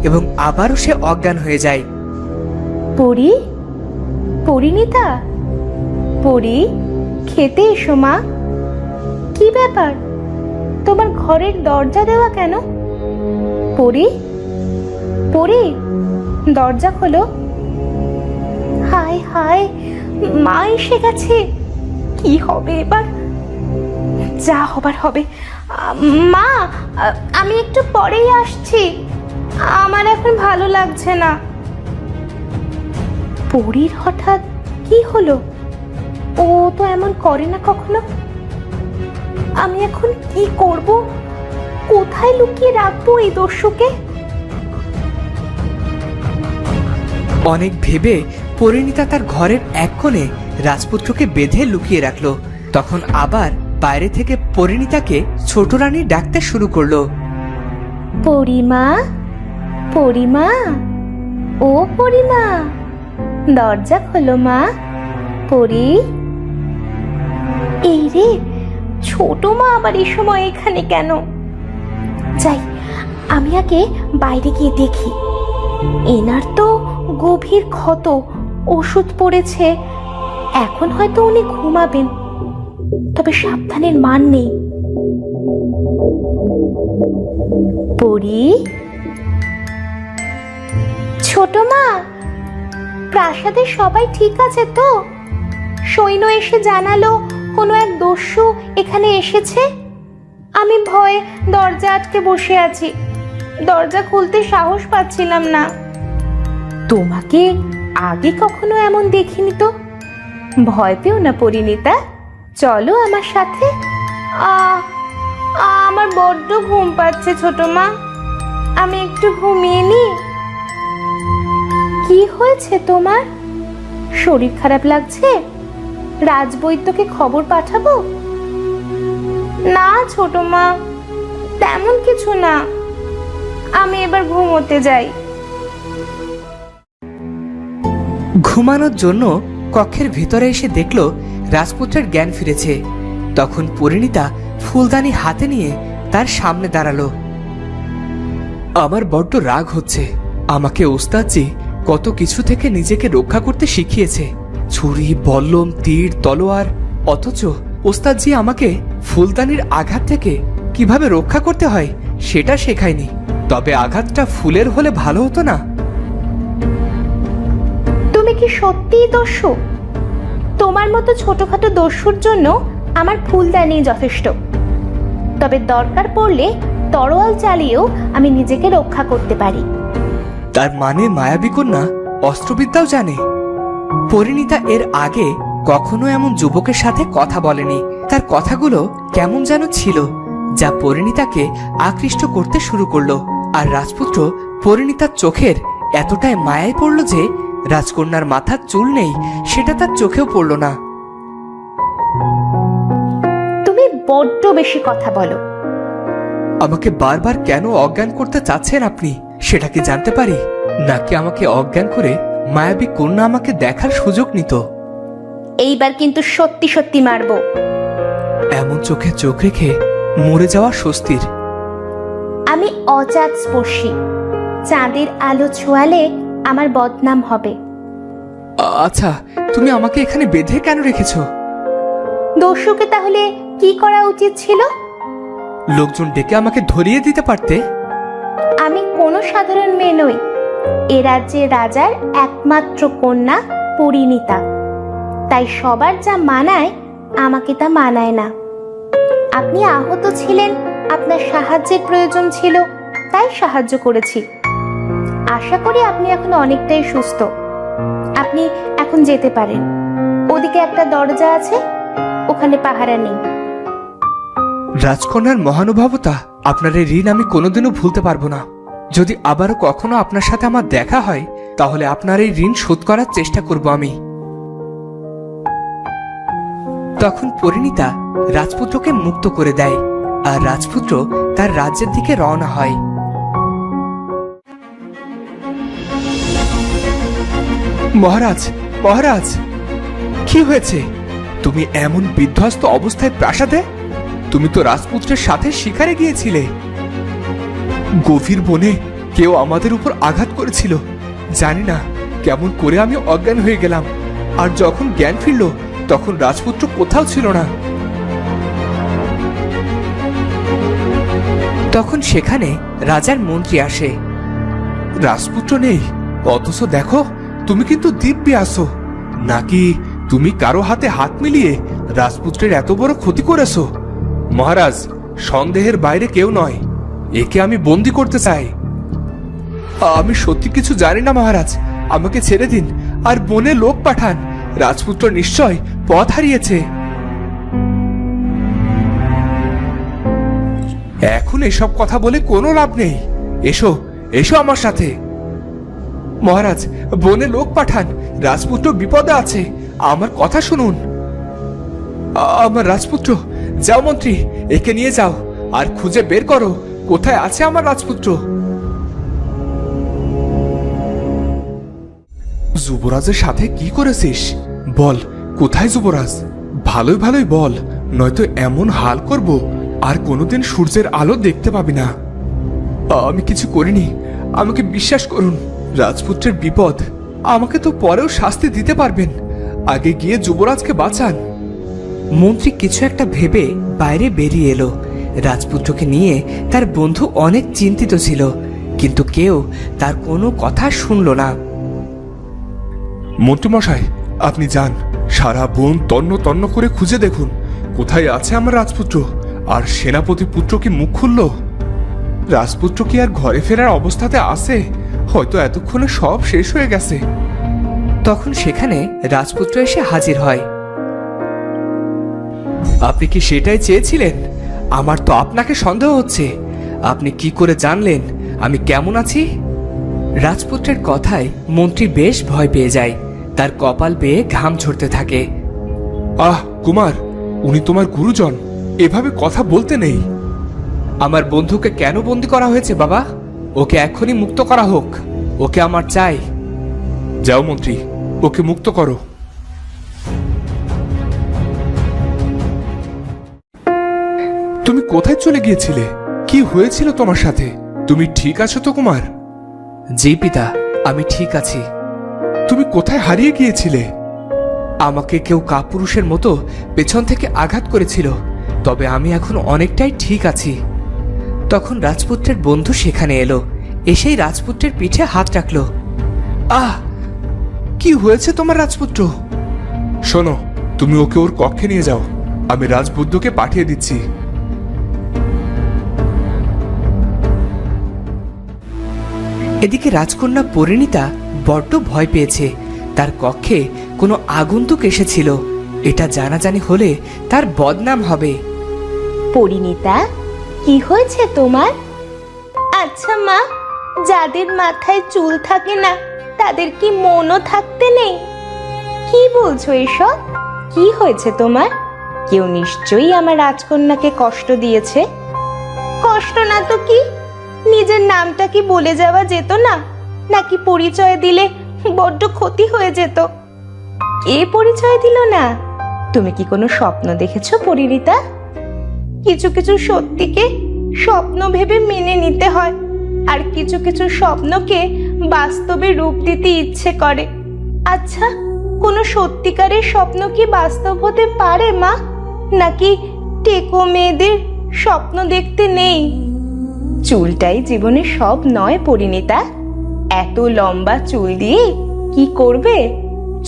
এবং আবারও সে অজ্ঞান হয়ে যায়। পরি, পরিণীতা, পরি, খেতে এসো মা। কি ব্যাপার, তোমার ঘরের দরজা দেওয়া কেন? পরি, পরি, দরজা খোলো। হায় হায়, মা এসে গেছে। কি হবে এবার? যা হবার হবে। মা, আমি একটু পরেই আসছি, আমার এখন ভালো লাগছে না। পরীর হঠাৎ কি হলো? ও তো এমন করে না কখনো। আমি এখন কি করব? কোথায় লুকিয়ে রাখবো এই দস্যুকে? অনেক ভেবে পরিণীতা তার ঘরের এক কোণে রাজপুত্রকে বেঁধে লুকিয়ে রাখলো। তখন আবার বাইরে থেকে পরিণীতাকে ছোট রানী ডাকতে শুরু করলো। পরিমা, পরিমা, ও পরিমা, দরজা খোলো মা। পরি, এই রে, ছোট মা আবার এই সময় এখানে কেন? যাই, আমি আগে বাইরে গিয়ে দেখি। এনার তো গভীর ক্ষত, ওষুধ পড়েছে, এখন হয়তো উনি ঘুমাবেন, তবে সাবধানের মান নেই। পরি, ছোট মা, প্রাসাদে সবাই ঠিক আছে তো? সৈন্য এসে জানালো কোনো এক দস্যু এখানে এসেছে। আমি ভয়ে দরজা আটকে বসে আছি, দরজা খুলতে সাহস পাচ্ছিলাম না। তোমাকে আগে কখনো এমন দেখিনি তো। ভয় পেও না পরিণীতা, চলো আমার সাথে। আমার বড্ড ঘুম পাচ্ছে ছোট মা, আমি একটু ঘুমিয়ে নি। কি হয়েছে তোমার? শরীর খারাপ লাগছে? রাজবৈদ্যকে খবর পাঠাবো? না ছোট মা, তেমন কিছু না, আমি এবার ঘুমোতে যাই। ঘুমানোর জন্য কক্ষের ভিতরে এসে দেখলো রাজপুত্রের জ্ঞান ফিরেছে। তখন পরিণীতা ফুলদানি হাতে নিয়ে তার সামনে দাঁড়ালো। আমার বড্ড রাগ হচ্ছে। আমাকে ওস্তাদজি কত কিছু থেকে নিজেকে রক্ষা করতে শিখিয়েছে, ছুরি, বল্লম, তীর, তলোয়ার, অথচ ওস্তাদজি আমাকে ফুলদানির আঘাত থেকে কিভাবে রক্ষা করতে হয় সেটা শেখায়নি। তবে আঘাতটা ফুলের হলে ভালো হতো না? তুমি কি সত্যিই দস্যু? তোমার মতো ছোটখাটো দস্যুর জন্য আমার ফুলদানি যথেষ্ট। তবে দরকার পড়লে তরোয়াল চালিয়েও আমি নিজেকে রক্ষা করতে পারি। তার মানে মায়াবী কন্যা অস্ত্রবিদ্যাও জানে? পরিণীতা এর আগে কখনো এমন যুবকের সাথে কথা বলেনি। তার কথাগুলো কেমন যেন ছিল, যা পরিণীতাকে আকৃষ্ট করতে শুরু করলো। আর রাজপুত্র পরিণীতার চোখের এতটাই মায়ায় পড়ল যে রাজকন্যার মাথার চুল নেই সেটা তার চোখেও পড়ল না। তুমি বড্ড বেশি কথা বলো। আমাকে বারবার কেন অজ্ঞান করতে চাচ্ছেন আপনি, সেটা কি জানতে পারি? নাকি আমাকে অজ্ঞান করে মায়াবী কন্যা আমাকে দেখার সুযোগ নিত? এইবার কিন্তু সত্যি সত্যি মারবো। এমন চোখে চোখ রেখে মরে যাওয়া স্বস্তির। আমি অজাত স্পর্শী, চাঁদের আলো ছোঁয়ালে আমার বদনাম হবে। আচ্ছা, তুমি আমাকে এখানে বেঁধে কেন রেখেছো? দস্যুকে তাহলে কি করা উচিত ছিল? লোকজন ডেকে আমাকে ধরিয়ে দিতে পারতে। আমি কোনো সাধারণ মেয়ে নই, এ রাজ্যের রাজার একমাত্র কন্যা পরিণীতা। তাই সবার যা মানায় আমাকে তা মানায় না। আপনি আহত ছিলেন, আপনার সাহায্যের প্রয়োজন ছিল, তাই সাহায্য করেছি। আশা করি আপনি এখন অনেকটাই সুস্থ। আপনি এখন যেতে পারেন। ওদিকে একটা দরজা আছে, ওখানে পাহারা নেই। রাজকন্যার মহানুভবতা, আপনার এই ঋণ আমি কোনোদিনও ভুলতে পারবো না। যদি আবারও কখনো আপনার সাথে আমার দেখা হয় তাহলে আপনার এই ঋণ শোধ করার চেষ্টা করব আমি। তখন পরিণীতা রাজপুত্রকে মুক্ত করে দেয় আর রাজপুত্র তার রাজ্যের দিকে রওনা হয়। মহারাজ, মহারাজ, কি হয়েছে? তুমি এমন বিধ্বস্ত অবস্থায় প্রাসাদে? তুমি তো রাজপুত্রের সাথে শিকারে গিয়েছিলে। গভীর বনে কেউ আমাদের উপর আঘাত করেছিল, জানি না কেমন করে আমি অজ্ঞান হয়ে গেলাম। আর যখন জ্ঞান ফিরল তখন রাজপুত্র কোথাও ছিল না। তখন সেখানে রাজার মন্ত্রী আসে। রাজপুত্র নেই, অথচ দেখো তুমি কিন্তু দিব্যি আসো। নাকি তুমি কারো হাতে হাত মিলিয়ে রাজপুত্রের এত বড় ক্ষতি করেছো? মহারাজ, সন্দেহের বাইরে কেউ নয়, একে আমি বন্দি করতে চাই। আমি সত্যি কিছু জানি না মহারাজ, আমাকে ছেড়ে দিন আর বনে লোক পাঠান। রাজপুত্র নিশ্চয় পথ হারিয়েছে। এখন এসব কথা বলে কোনো লাভ নেই। এসো, এসো আমার সাথে। মহারাজ, বনে লোক পাঠান, রাজপুত্র বিপদে আছে, আমার কথা শুনুন। আমার রাজপুত্র, যাও মন্ত্রী, একে নিয়ে যাও আর খুঁজে বের করো কোথায় আছে আমার রাজপুত্র। যুবরাজের সাথে কি করেছিস? বল, কোথায় যুবরাজ? ভালোই ভালোই বল, নয়তো এমন হাল করব আর কোনোদিন সূর্যের আলো দেখতে পাবি না। আমি কিছু করিনি, আমাকে বিশ্বাস করুন। রাজপুত্রের বিপদ, আমাকে তো পরেও শাস্তি দিতে পারবেন, আগে গিয়ে যুবরাজকে বাঁচান। মন্ত্রী কিছু একটা ভেবে বাইরে বেরিয়ে এলো। রাজপুত্রকে নিয়ে তার বন্ধু অনেক চিন্তিত ছিল, কিন্তু কেউ তার কোনো কথা শুনল না। মন্ত্রীমশাই, আপনি যান, সারা বন তন্ন তন্ন করে খুঁজে দেখুন কোথায় আছে আমার রাজপুত্র। আর সেনাপতি পুত্র কি মুখ খুলল? রাজপুত্র কি আর ঘরে ফেরার অবস্থাতে আছে? হয়তো এতক্ষণে সব শেষ হয়ে গেছে। তখন সেখানে রাজপুত্র এসে হাজির হয়। আপনি কি সেটাই চেয়েছিলেন? আমার তো আপনাকে সন্দেহ হচ্ছে। আপনি কি করে জানলেন আমি কেমন আছি? রাজপুত্রের কথায় মন্ত্রী বেশ ভয় পেয়ে যায়, তার কপাল বেয়ে ঘাম ঝরতে থাকে। আহ কুমার, উনি তোমার গুরুজন, এভাবে কথা বলতে নেই। আমার বন্ধুকে কেন বন্দি করা হয়েছে বাবা? ওকে এখনই মুক্ত করা হোক, ওকে আমার চাই। যাও মন্ত্রী, ওকে মুক্ত করো। তুমি কোথায় চলে গিয়েছিলে? কি হয়েছিল তোমার সাথে? তুমি ঠিক আছো তো কুমার? জি পিতা, আমি ঠিক আছি। তুমি কোথায় হারিয়ে গিয়েছিলে? আমাকে কেউ কাপুরুষের মতো পেছন থেকে আঘাত করেছিল, তবে আমি এখন অনেকটাই ঠিক আছি। তখন রাজপুত্রের বন্ধু সেখানে এলো, এসেই রাজপুত্রের পিঠে হাত রাখলো। আহ, কি হয়েছে তোমার রাজপুত্র? শোনো, তুমি ওকে ওর কক্ষে নিয়ে যাও, আমি রাজবুদ্ধকে পাঠিয়ে দিচ্ছি। এদিকে রাজকন্যা পরিণীতা বড্ড ভয় পেয়েছে। তার কক্ষে কোনো আগন্তুক এসেছিল, এটা জানাজানি হলে তার বদনাম হবে। পরিণীতা, কি হয়েছে তোমার? আচ্ছা মা, যাদের মাথায় চুল থাকে না তাদের কি মনও থাকতে নেই? কি বলছো এসব? কি হয়েছে তোমার? কেউ নিশ্চয়ই আমার রাজকন্যাকে কষ্ট দিয়েছে। কষ্ট না তো কি, নিজের নামটা কি বলে যাওয়া যেত না? নাকি পরিচয় দিলে বড্ড ক্ষতি হয়ে যেত? কে পরিচয় দিল না? তুমি কি কোনো স্বপ্ন দেখেছো পরিণীতা? কিছু কিছু সত্যিকে স্বপ্ন ভেবে মেনে নিতে হয়, আর কিছু কিছু স্বপ্নকে বাস্তবে রূপ দিতে ইচ্ছে করে। আচ্ছা, কোনো সত্যিকারের স্বপ্ন কি বাস্তব হতে পারে মা? নাকি টেকো মেয়েদের স্বপ্ন দেখতে নেই? চুলটাই জীবনে সব নয় পরিণীতা। এত লম্বা চুল দিয়ে কি করবে?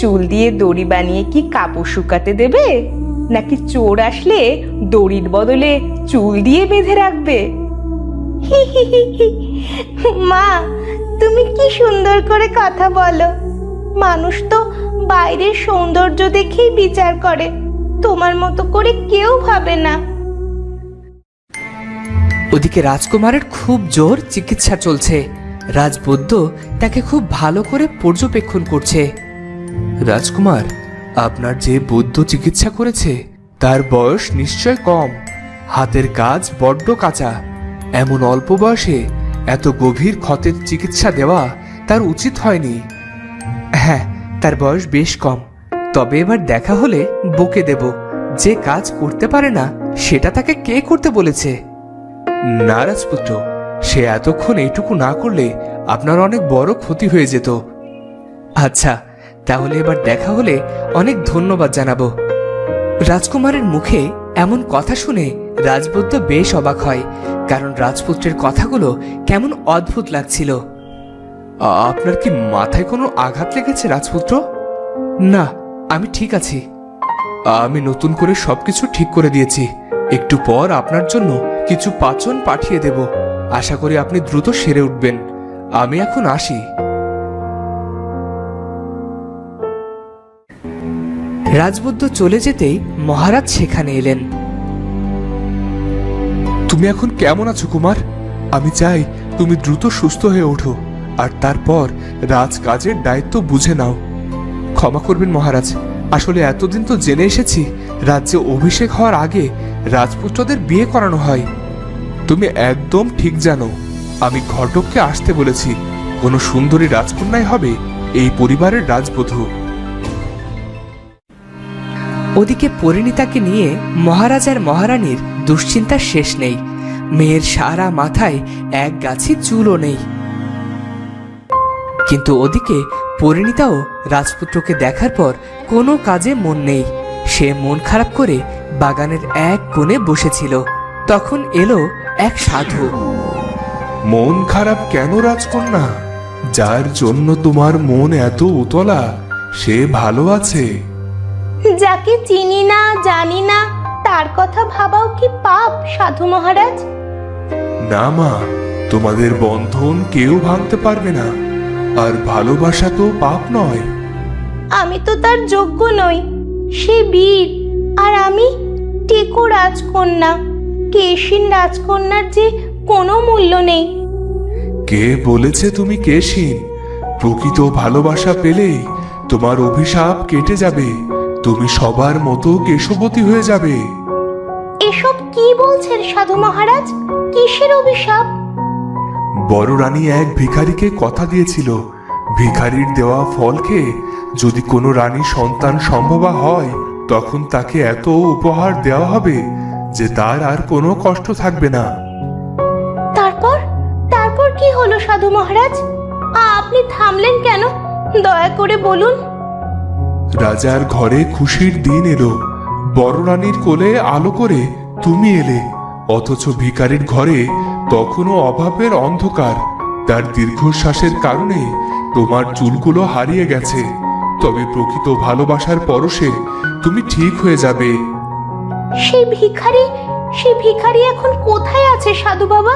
চুল দিয়ে দড়ি বানিয়ে কি কাপড় শুকাতে দেবে? নাকি চোর আসলে দড়ির বদলে চুল দিয়ে বেঁধে রাখবে? মা, তুমি কি সুন্দর করে কথা বলো। মানুষ তো বাইরের সৌন্দর্য দেখেই বিচার করে, তোমার মতো করে কেউ ভাবে না। ওদিকে রাজকুমারের খুব জোর চিকিৎসা চলছে। রাজবৈদ্য তাকে খুব ভালো করে পর্যবেক্ষণ করছে। রাজকুমার, আপনার যে বৈদ্য চিকিৎসা করেছে তার বয়স নিশ্চয় কম, হাতের কাজ বড্ড কাঁচা। এমন অল্প বয়সে এত গভীর ক্ষতের চিকিৎসা দেওয়া তার উচিত হয়নি। হ্যাঁ, তার বয়স বেশ কম, তবে এবার দেখা হলে বকে দেব। যে কাজ করতে পারে না সেটা তাকে কে করতে বলেছে? না রাজপুত্র, সে এতক্ষণ এইটুকু না করলে আপনার অনেক বড় ক্ষতি হয়ে যেত। আচ্ছা, তাহলে এবার দেখা হলে অনেক ধন্যবাদ জানাবো। রাজকুমারের মুখে এমন কথা শুনে রাজবৈদ্য বেশ অবাক হয়, কারণ রাজপুত্রের কথাগুলো কেমন অদ্ভুত লাগছিল। আপনার কি মাথায় কোনো আঘাত লেগেছে রাজপুত্র? না, আমি ঠিক আছি। আমি নতুন করে সবকিছু ঠিক করে দিয়েছি। একটু পর আপনার জন্য কিছু পাচন পাঠিয়ে দেব। আশা করি আপনি দ্রুত সেরে উঠবেন। আমি এখন আসি। রাজবৈদ্য চলে যেতেই মহারাজ সেখানে এলেন। তুমি এখন কেমন আছো কুমার? আমি চাই তুমি দ্রুত সুস্থ হয়ে ওঠো। আর তারপর রাজকাজের দায়িত্ব বুঝে নাও। ক্ষমা করবেন মহারাজ, আসলে এতদিন তো জেনে এসেছি রাজ্যে অভিষেক হওয়ার আগে রাজপুত্রদের বিয়ে করানো হয়। তুমি একদম ঠিক জানো। আমি ঘটককে আসতে বলেছি, কোনো সুন্দরী রাজকন্যাই হবে এই পরিবারের রাজবধূ। ওদিকে পরিণীতাকে নিয়ে মহারাজ আর মহারানীর দুশ্চিন্তার শেষ নেই। মেয়ের সারা মাথায় এক গাছি চুলও নেই। কিন্তু ওদিকে পরিণীতাও রাজপুত্রকে দেখার পর কোনো কাজে মন নেই। সে মন খারাপ করে বাগানের এক কোণে বসেছিল। তখন এলো এক সাধু। মন খারাপ কেন রাজকন্যা? যার জন্য তোমার মন এত উতলা সে ভালো আছে। যাকে চিনি না জানি না তার কথা ভাবাও কি পাপ সাধু মহারাজ? না মা, তোমাদের বন্ধন কেউ ভাঙতে পারবে না, আর ভালোবাসা তো পাপ নয়। আমি তো তার যোগ্য নই। সে বীর আর আমি টেকো রাজকন্যা। কেশিন রাজকন্যার যে কোনো মূল্য নেই। কে বলেছে তুমি কেশিন? প্রকৃত ভালোবাসা পেলেই তোমার অভিশাপ কেটে যাবে, তুমি সবার মতো কেশবতী হয়ে যাবে। এসব কি বলছেন সাধু মহারাজ? কিসের অভিশাপ? বড় রানী এক ভিখারিকে কথা দিয়েছিল, ভিখারির দেওয়া ফল খেয়ে যদি কোনো রানী সন্তান সম্ভবা হয় তখন তাকে এত উপহার দেওয়া হবে যে তার আর কোনো কষ্ট থাকবে না। তারপর তারপর কি হলো সাধু মহারাজ? আপনি থামলেন কেন? দয়া করে বলুন। রাজার ঘরে খুশির দিন এলো, বড় রানীর কোলে আলো করে তুমি এলে, অথচ ভিখারির ঘরে তখনও অভাবের অন্ধকার। তার দীর্ঘশ্বাসের কারণে তোমার চুলগুলো হারিয়ে গেছে, তবে প্রকৃত ভালোবাসার পরশে তুমি ঠিক হয়ে যাবে। সেই ভিখারি এখন কোথায় আছে সাধু বাবা?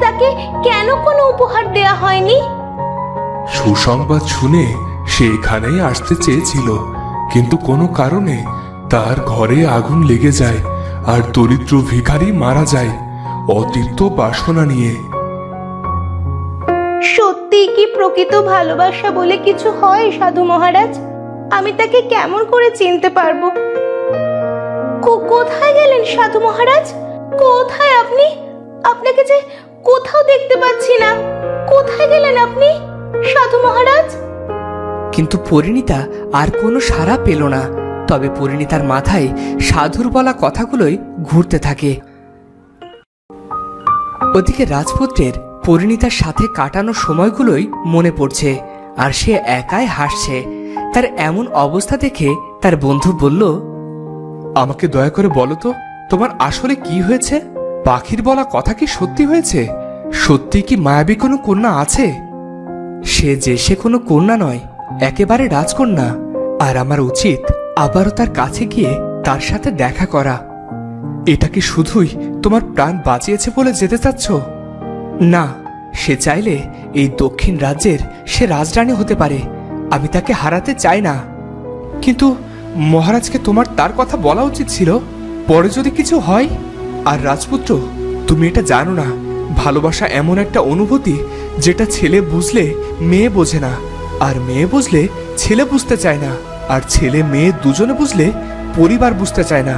তাকে কেন কোনো উপহার দেয়া হয়নি? সুসংবাদ শুনে সে এখানেই আসতে চেয়েছিল, কিন্তু কোনো কারণে তার ঘরে আগুন লেগে যায় আর দরিদ্র ভিখারি মারা যায় অতিরিক্ত বাসনা নিয়ে। সত্যি কি প্রকৃত ভালোবাসা বলে কিছু হয় সাধু মহারাজ? আমি তাকে কেমন করে চিনতে পারবো? কোথায় গেলেন সাধু মহারাজ? কোথায় আপনি? আপনাকে যে কোথাও দেখতে পাচ্ছি না। কোথায় গেলেন আপনি সাধু মহারাজ? কিন্তু পরিণীতা আর কোনো সাড়া পেল না। তবে পরিণীতার মাথায় সাধুর বলা কথাগুলোই ঘুরতে থাকে। ওদিকে রাজপুত্রের পরিণীতার সাথে কাটানো সময়গুলোই মনে পড়ছে, আর সে একাই হাসছে। তার এমন অবস্থা দেখে তার বন্ধু বলল, আমাকে দয়া করে বলো তো, তোমার আসলে কি হয়েছে? পাখির বলা কথা কি সত্যি হয়েছে? সত্যি কি মায়াবী কোনো কন্যা আছে? সে কোনো কন্যা নয়, একেবারে রাজকন্যা। আর আমার উচিত আবারও তার কাছে গিয়ে তার সাথে দেখা করা। এটা কি শুধুই তোমার প্রাণ বাঁচিয়েছে বলে যেতে চাচ্ছ? না, সে চাইলে এই দক্ষিণ রাজ্যের সে রাজরানী হতে পারে। আমি তাকে হারাতে চাই না। কিন্তু মহারাজকে তোমার তার কথা বলা উচিত ছিল, পরে যদি কিছু হয়। আর রাজপুত্র, তুমি এটা জানো না, ভালোবাসা এমন একটা অনুভূতি যেটা ছেলে বুঝলে মেয়ে বোঝে না, আর মেয়ে বুঝলে ছেলে বুঝতে চায় না, আর ছেলে মেয়ে দুজনে বুঝলে পরিবার বুঝতে চায় না।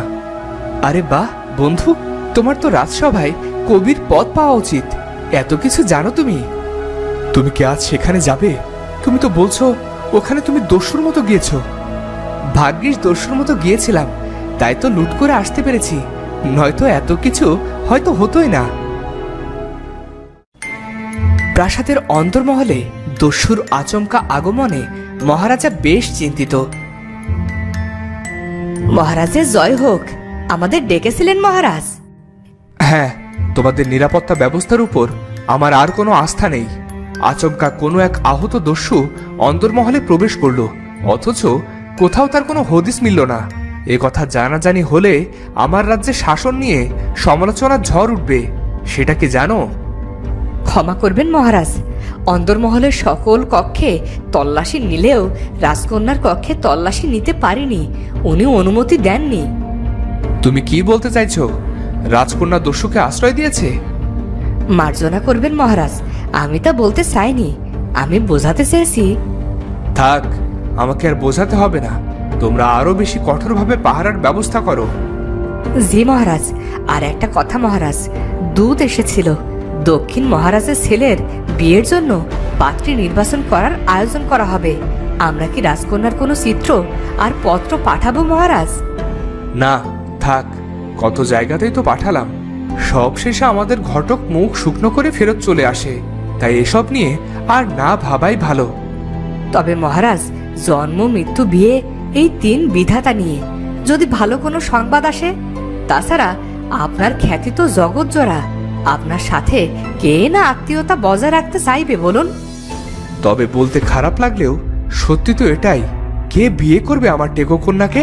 আরে বাহ বন্ধু, তোমার তো রাজসভায় কবির পদ পাওয়া উচিত। এত কিছু জানো তুমি। তুমি কি আজ সেখানে যাবে? তুমি তো বলছো ওখানে তুমি দস্যুর মতো গিয়েছো। ভাগ্যিস দস্যুর মতো গিয়েছিলাম, তাই তো লুট করে আসতে পেরেছি, নয়তো এত কিছু হয়তো হতোই না। প্রাসাদের অন্তর্মহলে দস্যুর আচমকা আগমনে মহারাজা বেশ চিন্তিত। মহারাজের জয় হোক। আমাদের ডেকেছিলেন মহারাজ? হ্যাঁ, তোমাদের নিরাপত্তা ব্যবস্থার উপর আমার আর কোনো আস্থা নেই। আচমকা কোনো এক আহত দস্যু অন্তর্মহলে প্রবেশ করলো, অথচ কোথাও তার কোনো হদিস মিলল না। এ কথা জানাজানি হলে আমার রাজ্যে শাসন নিয়ে সমালোচনার ঝড় উঠবে, সেটা কি জানো? ক্ষমা করবেন মহারাজ, অন্দরমহলের সকল কক্ষে তল্লাশি নিলেও রাজকন্যার কক্ষে তল্লাশি নিতে পারিনি। উনি অনুমতি দেননি। তুমি কি বলতে চাইছো? রাজকন্যা দস্যুকে আশ্রয় দিয়েছে? মার্জনা করবেন মহারাজ, আমি তা বলতে চাইনি। আমি বোঝাতে চেয়েছি থাক, আমাকে আর বোঝাতে হবে না। তোমরা আরো বেশি কঠোরভাবে পাহারার ব্যবস্থা করো। জি মহারাজ। আর একটা কথা মহারাজ, দূত এসেছিল। দক্ষিণ মহারাজের ছেলের বিয়ের জন্য পাত্রী নির্বাচন করার আয়োজন করা হবে। আমরা কি রাজকন্যার কোনো চিত্র আর পত্র পাঠাবো মহারাজ? না, থাক। কত জায়গাতেই তো পাঠালাম। সব শেষে আমাদের ঘটক মুখ শুকনো করে ফেরত চলে আসে। তাই এসব নিয়ে আর না ভাবাই ভালো। তবে মহারাজ, জন্ম মৃত্যু বিয়ে এই 3 বিধাতা নিয়ে যদি ভালো কোনো সংবাদ আসে, তাছাড়া আপনার খ্যাতি তো জগৎ জোড়া। আপনার সাথে কে না আত্মীয়তা বজায় রাখতে চাইবে বলুন? তবে বলতে খারাপ লাগলেও সত্যি তো এটাই। কে বিয়ে করবে আমার টেকো কন্যাকে?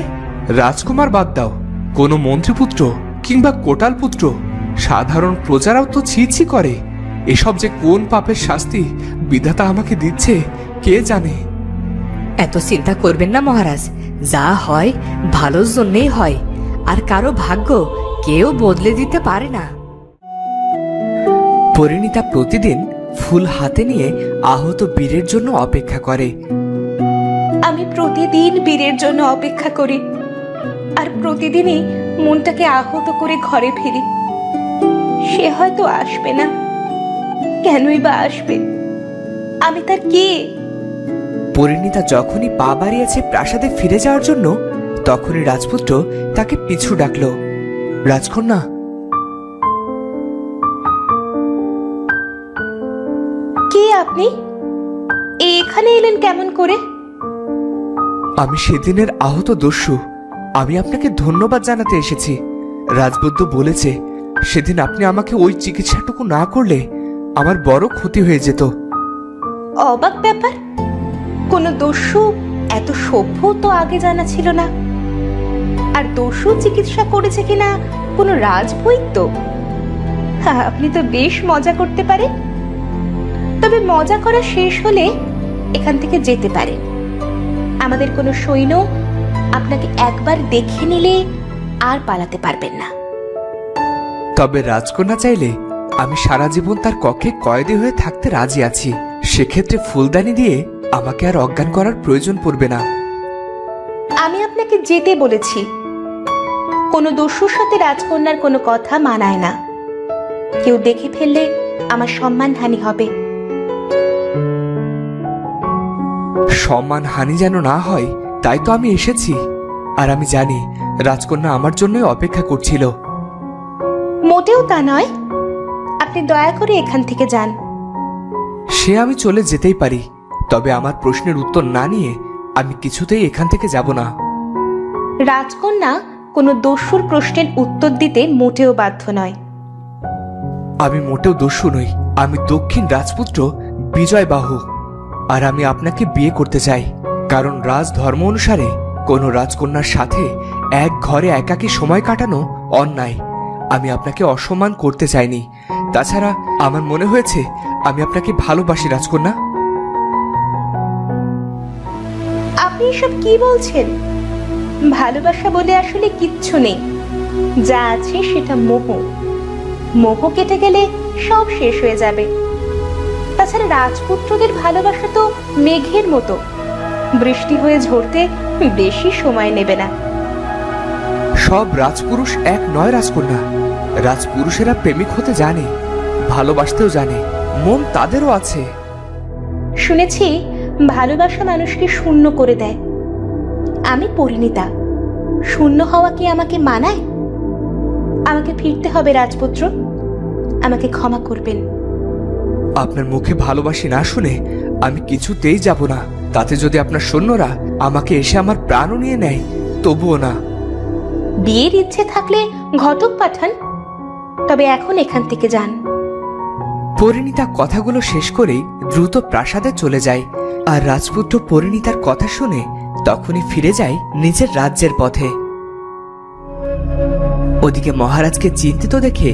রাজকুমার বাদ দাও, কোনো মন্ত্রীপুত্র কিংবা কোটাল পুত্র, সাধারণ প্রজারাও তো ছি ছি করে। এসব যে কোন পাপের শাস্তি বিধাতা আমাকে দিচ্ছে কে জানে। এত চিন্তা করবেন না মহারাজ। যা হয় ভালোর জন্যেই হয়, আর কারো ভাগ্য কেউ বদলে দিতে পারে না। পরিণীতা প্রতিদিন ফুল হাতে নিয়ে আহত বীরের জন্য অপেক্ষা করে। আমি প্রতিদিন বীরের জন্য অপেক্ষা করি, আর প্রতিদিনই মনটাকে আহত করে ঘরে ফিরি। সে হয়তো আসবে না, কেনই বা আসবে? আমি তার কে? পরিণীতা যখনই পা বাড়িয়েছে প্রাসাদে ফিরে যাওয়ার জন্য, তখনই রাজপুত্র তাকে পিছু ডাকলো। রাজকন্যা, কে আপনি? এখানে এলেন কেমন করে? আমি সেদিনের আহত দস্যু। আমি আপনাকে ধন্যবাদ জানাতে এসেছি। রাজবৈদ্য বলেছে সেদিন আপনি আমাকে ওই চিকিৎসাটুকু না করলে আমার বড় ক্ষতি হয়ে যেত। অবাক ব্যাপার, কোনো দস্যু এত সভ্য তো আগে জানা ছিল না। আর দস্যু চিকিৎসা করেছে কিনা কোনো রাজবৈদ্য? আপনি তো বেশ মজা করতে পারেন। তবে মজা করা শেষ হলে এখান থেকে যেতে পারেন। আমাদের কোনো সৈন্য আপনাকে একবার দেখে নিলে আর পালাতে পারবেন না। তবে রাজকন্যা চাইলে আমি সারা জীবন তার কক্ষে কয়েদি হয়ে থাকতে রাজি আছি। সেক্ষেত্রে ফুলদানি দিয়ে আমাকে আর অজ্ঞান করার প্রয়োজন পড়বে না। আমি আপনাকে যেতে বলেছি। কোনো দস্যুর সাথে রাজকন্যার কোনো কথা মানায় না। কেউ দেখে ফেললে আমার সম্মানহানি হবে। সম্মান হানি যেন না হয়, তাই তো আমি এসেছি। আর আমি জানি রাজকন্যা আমার জন্যই অপেক্ষা করছিল। মোটেও তা নয়। আপনি দয়া করে এখান থেকে যান। সে আমি চলে যেতেই পারি, তবে আমার প্রশ্নের উত্তর না নিয়ে আমি কিছুতেই এখান থেকে যাব না। রাজকন্যা কোনো দস্যুর প্রশ্নের উত্তর দিতে মোটেও বাধ্য নয়। আমি মোটেও দস্যু নই। আমি দক্ষিণ রাজপুত্র বিজয়বাহু। আর আমি আপনাকে বিয়ে করতে চাই, কারণ রাজ ধর্ম অনুসারে কোনো রাজকন্যার সাথে এক ঘরে একাকী সময় কাটানো অন্যায়। আমি আপনাকে অসম্মান করতে চাইনি। তাছাড়া আমার মনে হয়েছে আমি আপনাকে ভালোবাসি রাজকন্যা। আপনি এসব কি বলছেন? ভালোবাসা বলে আসলে কিচ্ছু নেই। যা আছে সেটা মোহ। মোহ কেটে গেলে সব শেষ হয়ে যাবে। তাছাড়া রাজপুত্রদের ভালোবাসা তো মেঘের মতো, বৃষ্টি হয়ে ঝরতে বেশি সময় নেবে না। সব রাজপুরুষ এক নয় রাজকন্যা। রাজপুরুষেরা প্রেমিক হতে জানে, ভালোবাসতেও জানে। মন তাদেরও আছে। শুনেছি ভালোবাসা মানুষকে শূন্য করে দেয়। আমি পরিণীতা। শূন্য হওয়া কি আমাকে মানায়? আমাকে ফিরতে হবে রাজপুত্র। আমাকে ক্ষমা করবেন। আপনার মুখে ভালোবাসি না শুনে আমি কিছুতেই যাব না। তাতে যদি আপনার সৈন্যরা আমাকে এসে আমার প্রাণও নিয়ে নেয়, তবুও না। বিয়ের ইচ্ছে থাকলে ঘটক পাঠান, তবে এখন এখান থেকে যান। পরিণীতা কথাগুলো শেষ করেই দ্রুত প্রাসাদে চলে যায়। আর রাজপুত্র পরিণীতার কথা শুনে তখনই ফিরে যায় নিজের রাজ্যের পথে। ওদিকে মহারাজকে চিন্তিত দেখে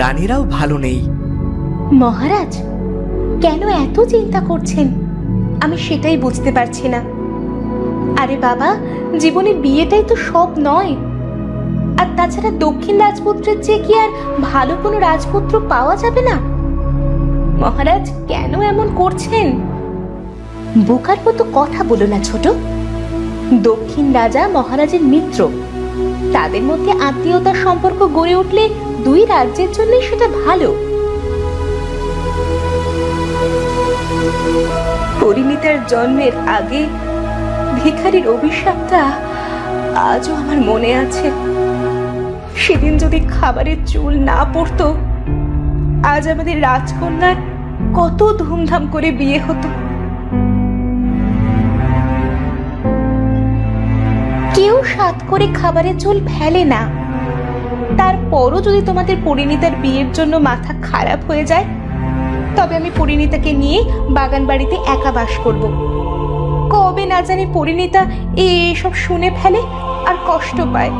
রানীরাও ভালো নেই। মহারাজ কেন এত চিন্তা করছেন? আমি সেটাই বুঝতে পারছি না। আরে বাবা, জীবনে বিয়েটাই তো সব নয়। আর তাছাড়া দক্ষিণ রাজপুত্রের চেয়ে কি আর ভালো কোনো রাজপুত্র পাওয়া যাবে না? মহারাজ কেন এমন করছেন? বোকার মতো কথা বলো না ছোট। দক্ষিণ রাজা মহারাজের মিত্র, তাদের মধ্যে আত্মীয়তার সম্পর্ক গড়ে উঠলে দুই রাজ্যের জন্য সেটা ভালো। পরিণীতার জন্মের আগে ভিখারির অভিশাপটা আজও আমার মনে আছে। সেদিন যদি খাবারের চুল না পড়তো, আজ আমাদের রাজকন্যার কত ধুমধাম করে বিয়ে হতো। কেউ সাত করে খাবারের চুল ফেলে না। তারপরও যদি তোমাদের পরিণীতার বিয়ের জন্য মাথা খারাপ হয়ে যায়, তবে আমি পরিণীতাকে নিয়ে বাগান বাড়িতে একা বাস করব। কবে না জানি পরিণীতা এসব শুনে ফেলে আর কষ্ট পায়।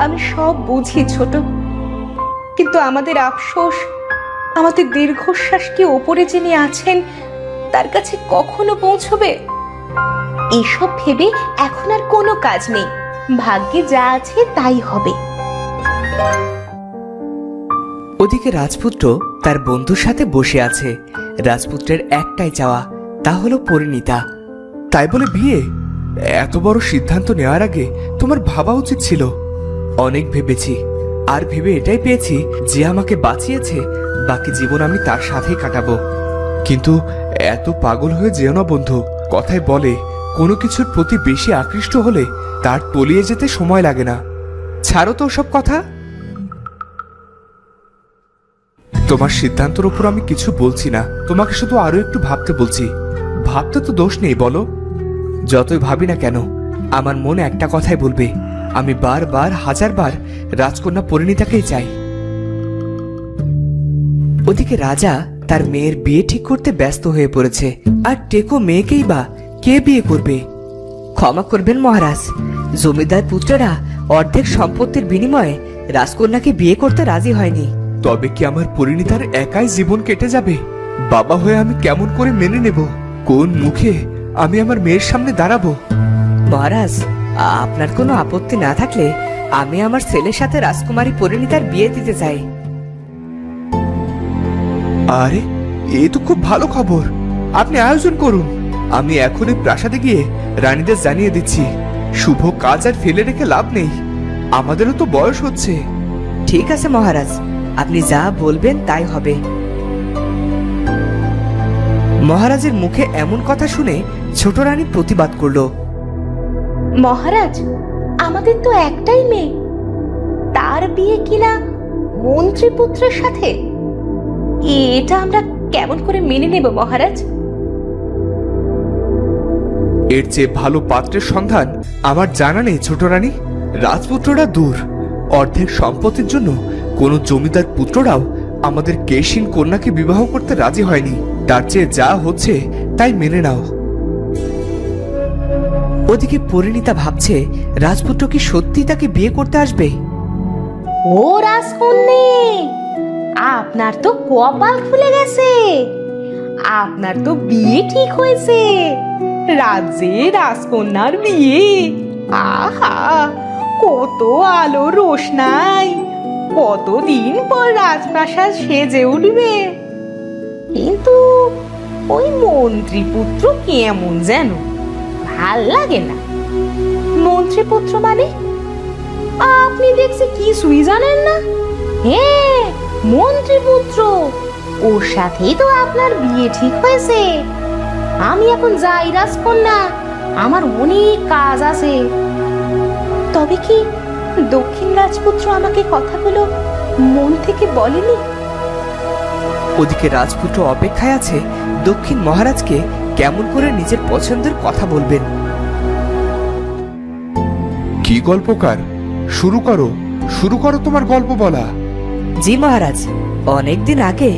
আমি সব বুঝি ছোট, কিন্তু আমাদের আফসোস, আমাদের দীর্ঘশ্বাস কি ওপরে যিনি আছেন তার কাছে কখনো পৌঁছবে? এসব ভেবে এখন আর কোনো কাজ নেই। ভাগ্যে যা আছে তাই হবে। ওদিকে রাজপুত্র তার বন্ধুর সাথে বসে আছে। রাজপুত্রের একটাই চাওয়া, তা হলো পরিণীতা। তাই বলে বিয়ে? এত বড় সিদ্ধান্ত নেওয়ার আগে তোমার ভাবা উচিত ছিল। অনেক ভেবেছি, আর ভেবে এটাই পেয়েছি যে আমাকে বাঁচিয়েছে, বাকি জীবন আমি তার সাথেই কাটাবো। কিন্তু এত পাগল হয়ে যেও না বন্ধু। কথায় বলে, কোনো কিছুর প্রতি বেশি আকৃষ্ট হলে তার তলিয়ে যেতে সময় লাগে না। ছাড়ো তো সব কথা। তোমার সিদ্ধান্তের উপর আমি কিছু বলছি না, তোমাকে শুধু আরো একটু ভাবতে বলছি। ভাবতে তো দোষ নেই, বলো। যতই ভাবি না কেন, আমার মন একটা কথাই বলবে, আমি বারবার হাজারবার রাজকন্যা পরিণীতাকেই চাই। ওদিকে রাজা তার মেয়ের বিয়ে ঠিক করতে ব্যস্ত হয়ে পড়েছে। আর টেকো মেয়েকেই বা কে বিয়ে করবে? ক্ষমা করবেন মহারাজ, জমিদার পুত্ররা অর্ধেক সম্পত্তির বিনিময়ে রাজকন্যাকে বিয়ে করতে রাজি হয়নি। তবে কি আমার পরিণীতার একাই জীবন কেটে যাবে? বাবা হয়ে আমি কেমন করে মেনে নেব? কোন মুখে আমি আমার মেয়ের সামনে দাঁড়াবো? মহারাজ, আপনার কোনো আপত্তি না থাকলে আমি আমার ছেলের সাথে রাজকুমারী পরিণীতার বিয়ে দিতে চাই। আরে, এ তো খুব ভালো খবর। আপনি আয়োজন করুন। আমি এখনই প্রাসাদে গিয়ে রানীদের জানিয়ে দিচ্ছি। শুভ কাজ আর ফেলে রেখে লাভ নেই, আমাদেরও তো বয়স হচ্ছে। ঠিক আছে মহারাজ, আপনি যা বলবেন তাই হবে। মহারাজের মুখে এমন কথা শুনে ছোট রানী প্রতিবাদ করলো। মহারাজ, আমাদের তো একটাই মেয়ে, তার বিয়ে কিনা মন্ত্রীপুত্রের সাথে? এটা আমরা কেমন করে মেনে নেব মহারাজ? এর চেয়ে ভালো পাত্রের সন্ধান আমার জানা নেই ছোট রানী। রাজপুত্ররা দূর, অর্ধেক সম্পত্তির জন্য কোন জমিদার পুত্ররাও আমাদের কেশিন কন্যাকে বিবাহ করতে রাজি হয়নি। তার চেয়ে যা হচ্ছে তাই মেনে নাও। ওদিকে পরিণীতা ভাবছে, রাজপুত্র কি সত্যি তাকে বিয়ে করতে আসবে? ও রাজকন্যে, আপনার তো কপাল খুলে গেছে। আপনার তো বিয়ে ঠিক হয়েছে। রাজ্যে রাজকন্যার বিয়ে। আহা, কত আলো রোশনাই, কতদিন পর রাজপ্রাসাদ সেজে উঠবে। কিন্তু ওই মন্ত্রীপুত্র কেমন যেন ভাল লাগে না। মন্ত্রীপুত্র মানে? আপনি দেখছি কিছুই জানেন না। হ্যাঁ, মন্ত্রীপুত্র, ওর সাথেই তো আপনার বিয়ে ঠিক হয়েছে। আমি এখন যাই রাজকন্যা, আমার অনেক কাজ আছে। তবে কি দক্ষিণ রাজপুত্র আমাকে কথাগুলো মন থেকে বলেনি? ওদিকে রাজপুত্র অপেক্ষায় আছে দক্ষিণ মহারাজকে কেমন করে নিজের পছন্দের কথা বলবেন। কি গল্পকার, শুরু করো, শুরু করো তোমার গল্প বলা। জি মহারাজ, অনেকদিন আগে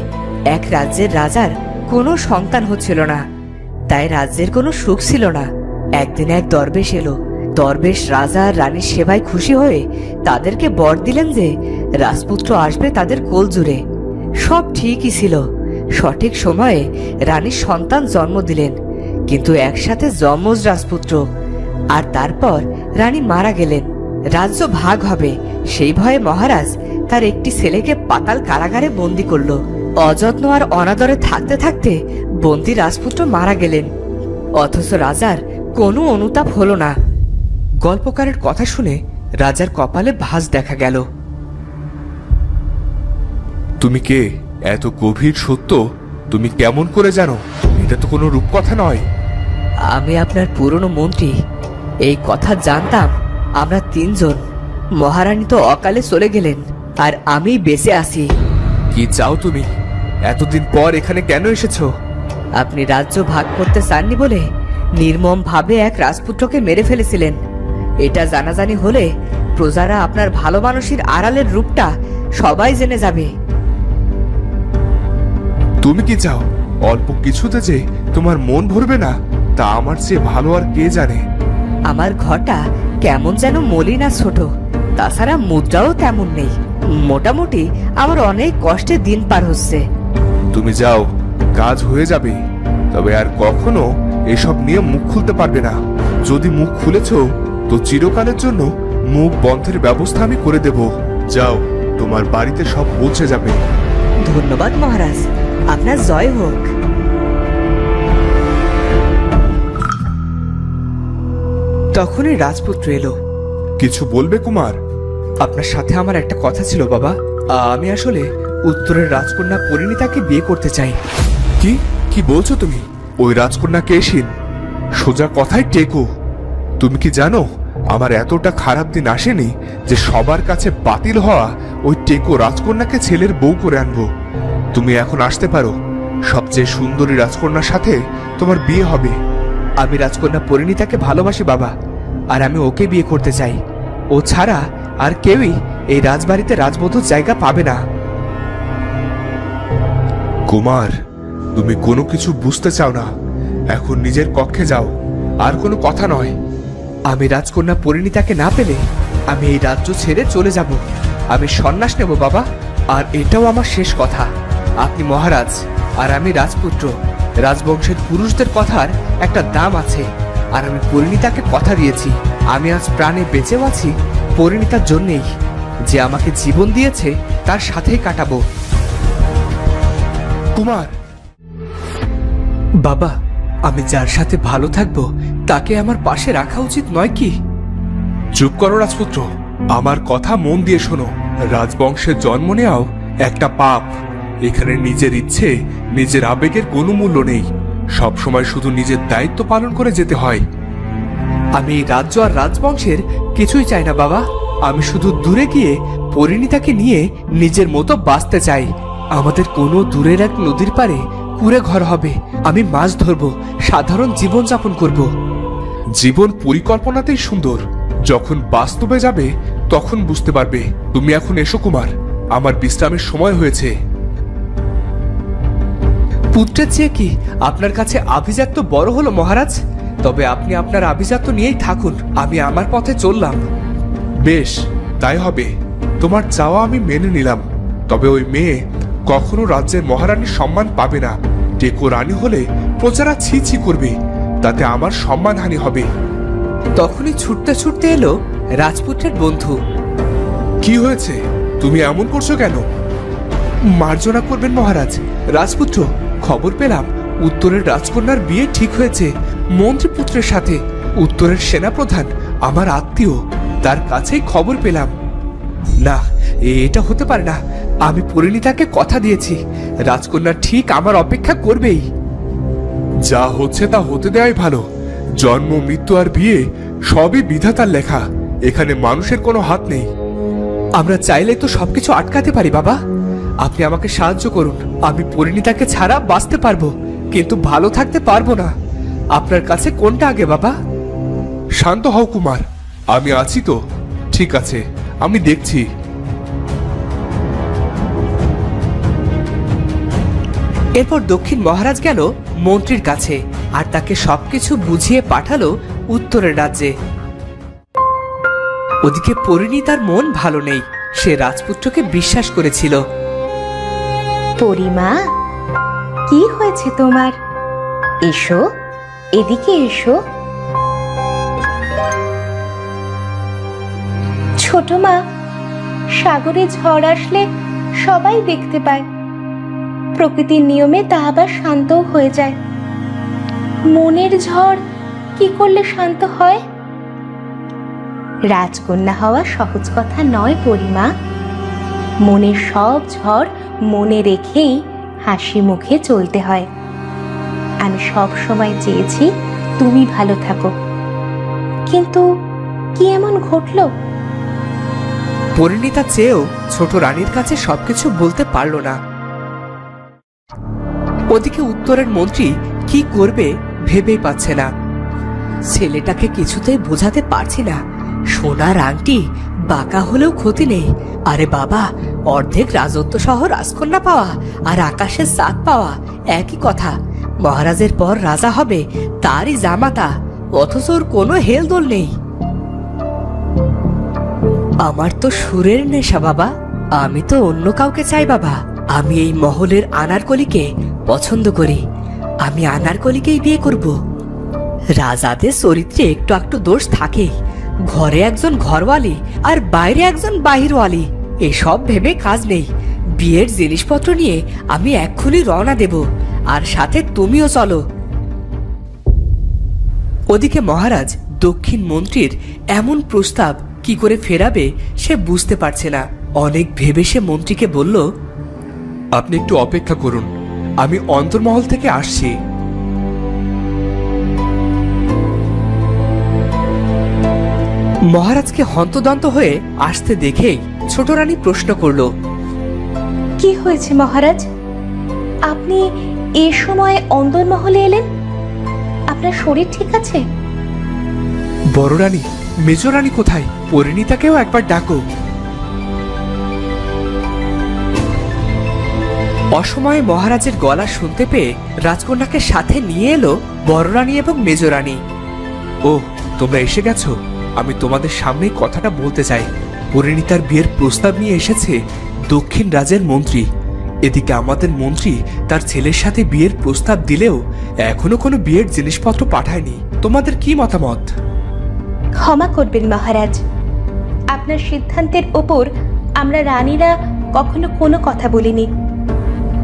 এক রাজ্যের রাজার কোনো সন্তান হচ্ছিল না, তাই রাজ্যের কোনো সুখ ছিল না। একদিন এক দরবেশ এলো। দরবেশ রাজা আর রানীর সেবায় খুশি হয়ে তাদেরকে বর দিলেন যে রাজপুত্র আসবে তাদের কোল জুড়ে। সব ঠিকই ছিল। সঠিক সময়ে রানীর সন্তান জন্ম দিলেন, কিন্তু একসাথে যমজ রাজপুত্র। আর তারপর রানী মারা গেলেন। রাজ্য ভাগ হবে সেই ভয়ে মহারাজ তার একটি ছেলেকে পাতাল কারাগারে বন্দি করলো। অযত্ন আর অনাদরে থাকতে থাকতে বন্দি রাজপুত্র মারা গেলেন। অথচ রাজার কোনো অনুতাপ হলো না। গল্পকারের কথা শুনে রাজার কপালে ভাঁজ দেখা গেল। তুমি কে? এত গভীর সত্য তুমি কেমন করে জানো? এটা তো কোনো রূপকথা নয়। আমি আপনার পুরনো মন্ত্রী। এই কথা জানতাম আমরা তিনজন। মহারানী তো অকালে চলে গেলেন, আর আমি বেঁচে আছি। কি চাও তুমি? এতদিন পর এখানে কেন এসেছো? আপনি রাজ্য ভাগ করতে চাননি বলে নির্মম ভাবে এক রাজপুত্রকে মেরে ফেলেছিলেন। এটা জানাজানি হলে প্রজারা আপনার ভালো মানুষের আড়ালের রূপটা সবাই জেনে যাবে। তুমি কি চাও অল্প কিছুতে যে তোমার মন ভরবে না, তা আমার চেয়ে ভালো আর কে জানে। আমার ঘরটা কেমন যেন মলিন আর ছোট, তাছাড়া মুদ্রাও তেমন নেই। মোটামুটি আমার অনেক কষ্টে দিন পার হচ্ছে। তুমি যাও, কাজ হয়ে যাবে। তবে আর কখনো এসব নিয়ে মুখ খুলতে পারবে না। যদি মুখ খুলেছ তো চিরকালের জন্য মুখ বন্ধের ব্যবস্থা আমি করে দেব। যাও, তোমার বাড়িতে সব পৌঁছে যাবে। ধন্যবাদ মহারাজ, আপনার জয় হোক। তখনই রাজপুত্র এলো। কিছু বলবে কুমার? আপনার সাথে আমার একটা কথা ছিল বাবা। আমি আসলে উত্তরের রাজকন্যা পরিণীতাকে বিয়ে করতে চাই। কি কি বলছো তুমি? ওই রাজকন্যা কেশিন সোজা কথায় টেকো। তুমি কি জানো আমার এতটা খারাপ দিন আসেনি যে সবার কাছে বাতিল হওয়া ওই টেকো রাজকন্যাকে ছেলের বউ করে আনবো। তুমি এখন আসতে পারো। সবচেয়ে সুন্দরী রাজকন্যার সাথে তোমার বিয়ে হবে। আমি রাজকন্যা পরিণীতাকে ভালোবাসি বাবা, আর আমি ওকে বিয়ে করতে চাই। ও ছাড়া আর কেউই এই রাজবাড়িতে রাজবধূর জায়গা পাবে না। কুমার, তুমি কোনো কিছু বুঝতে চাও না। এখন নিজের কক্ষে যাও, আর কোনো কথা নয়। আমি রাজকন্যা পরিণীতাকে না পেলে আমি এই রাজ্য ছেড়ে চলে যাব। আমি সন্ন্যাস নেব বাবা, আর এটাও আমার শেষ কথা। আপনি মহারাজ আর আমি রাজপুত্র। রাজবংশের পুরুষদের কথার একটা দাম আছে, আর আমি পরিণীতাকে কথা দিয়েছি আমি আজ প্রাণে বেঁচেও আছি পরিণীতার জন্যেই। যে আমাকে জীবন দিয়েছে তার সাথেই কাটাবো। কুমার, বাবা, আমি যার সাথে ভালো থাকবো তাকে আমার পাশে রাখা উচিত নয় কি? চুপ করো রাজপুত্র। আমার কথা মন দিয়ে শোনো। রাজবংশের জন্ম নেওয়াও একটা পাপ। এখানে নিজের ইচ্ছে নিজের আবেগের কোনো মূল্য নেই। সবসময় শুধু নিজের দায়িত্ব পালন করে যেতে হয়। আমি এই রাজ্য আর রাজবংশের কিছুই চাই না বাবা। আমি শুধু দূরে গিয়ে পরিণীতাকে নিয়ে নিজের মতো বাঁচতে চাই। আমাদের কোনো দূরের এক নদীর পাড়ে কুঁড়ে ঘর হবে। আমি মাছ ধরবো, সাধারণ জীবন যাপন করব। জীবন পরিকল্পনাতেই সুন্দর, যখন বাস্তবে যাবে তখন বুঝতে পারবে। তুমি এখন এসো কুমার, আমার বিশ্রামের সময় হয়েছে। পুত্রের চেয়ে কি আপনার কাছে আভিজাত্য বড় হলো মহারাজ? তবে আপনি আপনার আভিজাত্য নিয়েই থাকুন, আমি আমার পথে চললাম। বেশ, তাই হবে। তোমার চাওয়া আমি মেনে নিলাম। তবে ওই মেয়ে কখনো রাজ্যের মহারানীর সম্মান পাবে না। টেকো রানী হলে প্রজারা ছি ছি করবে, তাতে আমার সম্মানহানি হবে। তখনই ছুটতে ছুটতে এলো রাজপুত্রের বন্ধু। কি হয়েছে? তুমি এমন করছো কেন? মার্জনা করবেন মহারাজ। রাজপুত্র, খবর পেলাম উত্তরের রাজকন্যার বিয়ে ঠিক হয়েছে মন্ত্রীপুত্রের সাথে। উত্তরের সেনাপ্রধান আমার আত্মীয়, তার কাছেই খবর পেলাম। না, এটা হতে পারে না। আমি পরিণীতাকে কথা দিয়েছি রাজকন্যা ঠিক আমার অপেক্ষা করবেই। যা হচ্ছে তা হতে দেওয়াই ভালো। জন্ম, মৃত্যু আর বিয়ে সবই বিধাতার লেখা। এখানে মানুষের কোনো হাত নেই। আমরা চাইলে তো সবকিছু আটকাতে পারি বাবা। আপনি আমাকে সাহায্য করুন। আমি পরিণীতাকে ছাড়া বাঁচতে পারবো, কিন্তু ভালো থাকতে পারবো না। আপনার কাছে কোনটা আগে বাবা? শান্ত হও কুমার, আমি আছি তো। ঠিক আছে, আমি দেখছি। এরপর দক্ষিণ মহারাজ গেল মন্ত্রীর কাছে, আর তাকে সবকিছু বুঝিয়ে পাঠালো উত্তরের রাজ্যে। ওদিকে পরিণীতার মন ভালো নেই। সে রাজপুত্রকে বিশ্বাস করেছিল। পরিমা, কি হয়েছে তোমার? এসো, এদিকে এসো। ছোট মা, সাগরে ঝড় আসলে সবাই দেখতে পায়। প্রকৃতির নিয়মে তা আবার শান্তও হয়ে যায়। মনের ঝড় কি করলে শান্ত হয়? রাজকন্যা হওয়া সহজ কথা নয় পরিমা। মনের সব ঝড় মনে রেখেই হাসি মুখে চলতে হয়। আমি সব সময় চেয়েছি তুমি ভালো থাকো, কিন্তু কি এমন ঘটলো? পরিণীতা চেয়েও ছোট রানীর কাছে সবকিছু বলতে পারল না। ওদিকে উত্তরের মন্ত্রী কি করবে ভেবেই পাচ্ছে না। ছেলেটাকে কিছুতেই বোঝাতে পারছি না, সোনার আংটি বাঁকা হলেও ক্ষতি নেই। আরে বাবা, অর্ধেক রাজত্ব সহ রাজকন্যা পাওয়া আর আকাশের চাঁদ পাওয়া একই কথা। মহারাজের পর রাজা হবে তারই জামাতা, অথচ ওর কোনো হেলদোল নেই। আমার তো সুরের নেশা বাবা, আমি তো অন্য কাউকে চাই বাবা। আমি এই মহলের আনারকলিকে পছন্দ করি, আমি আনারকলিকেই বিয়ে করব। রাজাদের চরিত্রে একটু একটু দোষ থাকেই, ঘরে একজন ঘরওয়ালি আর বাইরে একজন বাহিরওয়ালি, এসব ভেবে কাজ নেই। বিয়ের জিনিসপত্র নিয়ে আমি এক্ষুনি রওনা দেব, আর সাথে তুমিও চলো। ওদিকে মহারাজ দক্ষিণ মন্ত্রীর এমন প্রস্তাব কি করে ফেরাবে সে বুঝতে পারছে না। অনেক ভেবে সে মন্ত্রীকে বলল, আপনি একটু অপেক্ষা করুন, আমি অন্তর্মহল থেকে আসছি। মহারাজকে হন্তদন্ত হয়ে আসতে দেখেই ছোট রানী প্রশ্ন করল, কি হয়েছে মহারাজ? আপনি এ সময় অন্দরমহলে এলেন? আপনার শরীর ঠিক আছে? বড় রানী, মেজ রানী কোথায়? পরিণীতাকেও একবার ডাকো। অসময়ে মহারাজের গলা শুনতে পেয়ে রাজকন্যাকে সাথে নিয়ে এলো বড় রানী এবং মেজ রানী। ও, তোমরা এসে গেছো। আমি তোমাদের সামনেই কথাটা বলতে চাই। পরিণীতার বিয়ের প্রস্তাব নিয়ে এসেছে দক্ষিণ রাজের মন্ত্রী। এদিকে আমাদের মন্ত্রী তার ছেলের সাথে বিয়ের প্রস্তাব দিলেও এখনো কোনো বিয়ের জিনিসপত্র পাঠায়নি। তোমাদের কি মতামত? ক্ষমা করবেন মহারাজ, আপনার সিদ্ধান্তের ওপর আমরা রানীরা কখনো কোনো কথা বলিনি।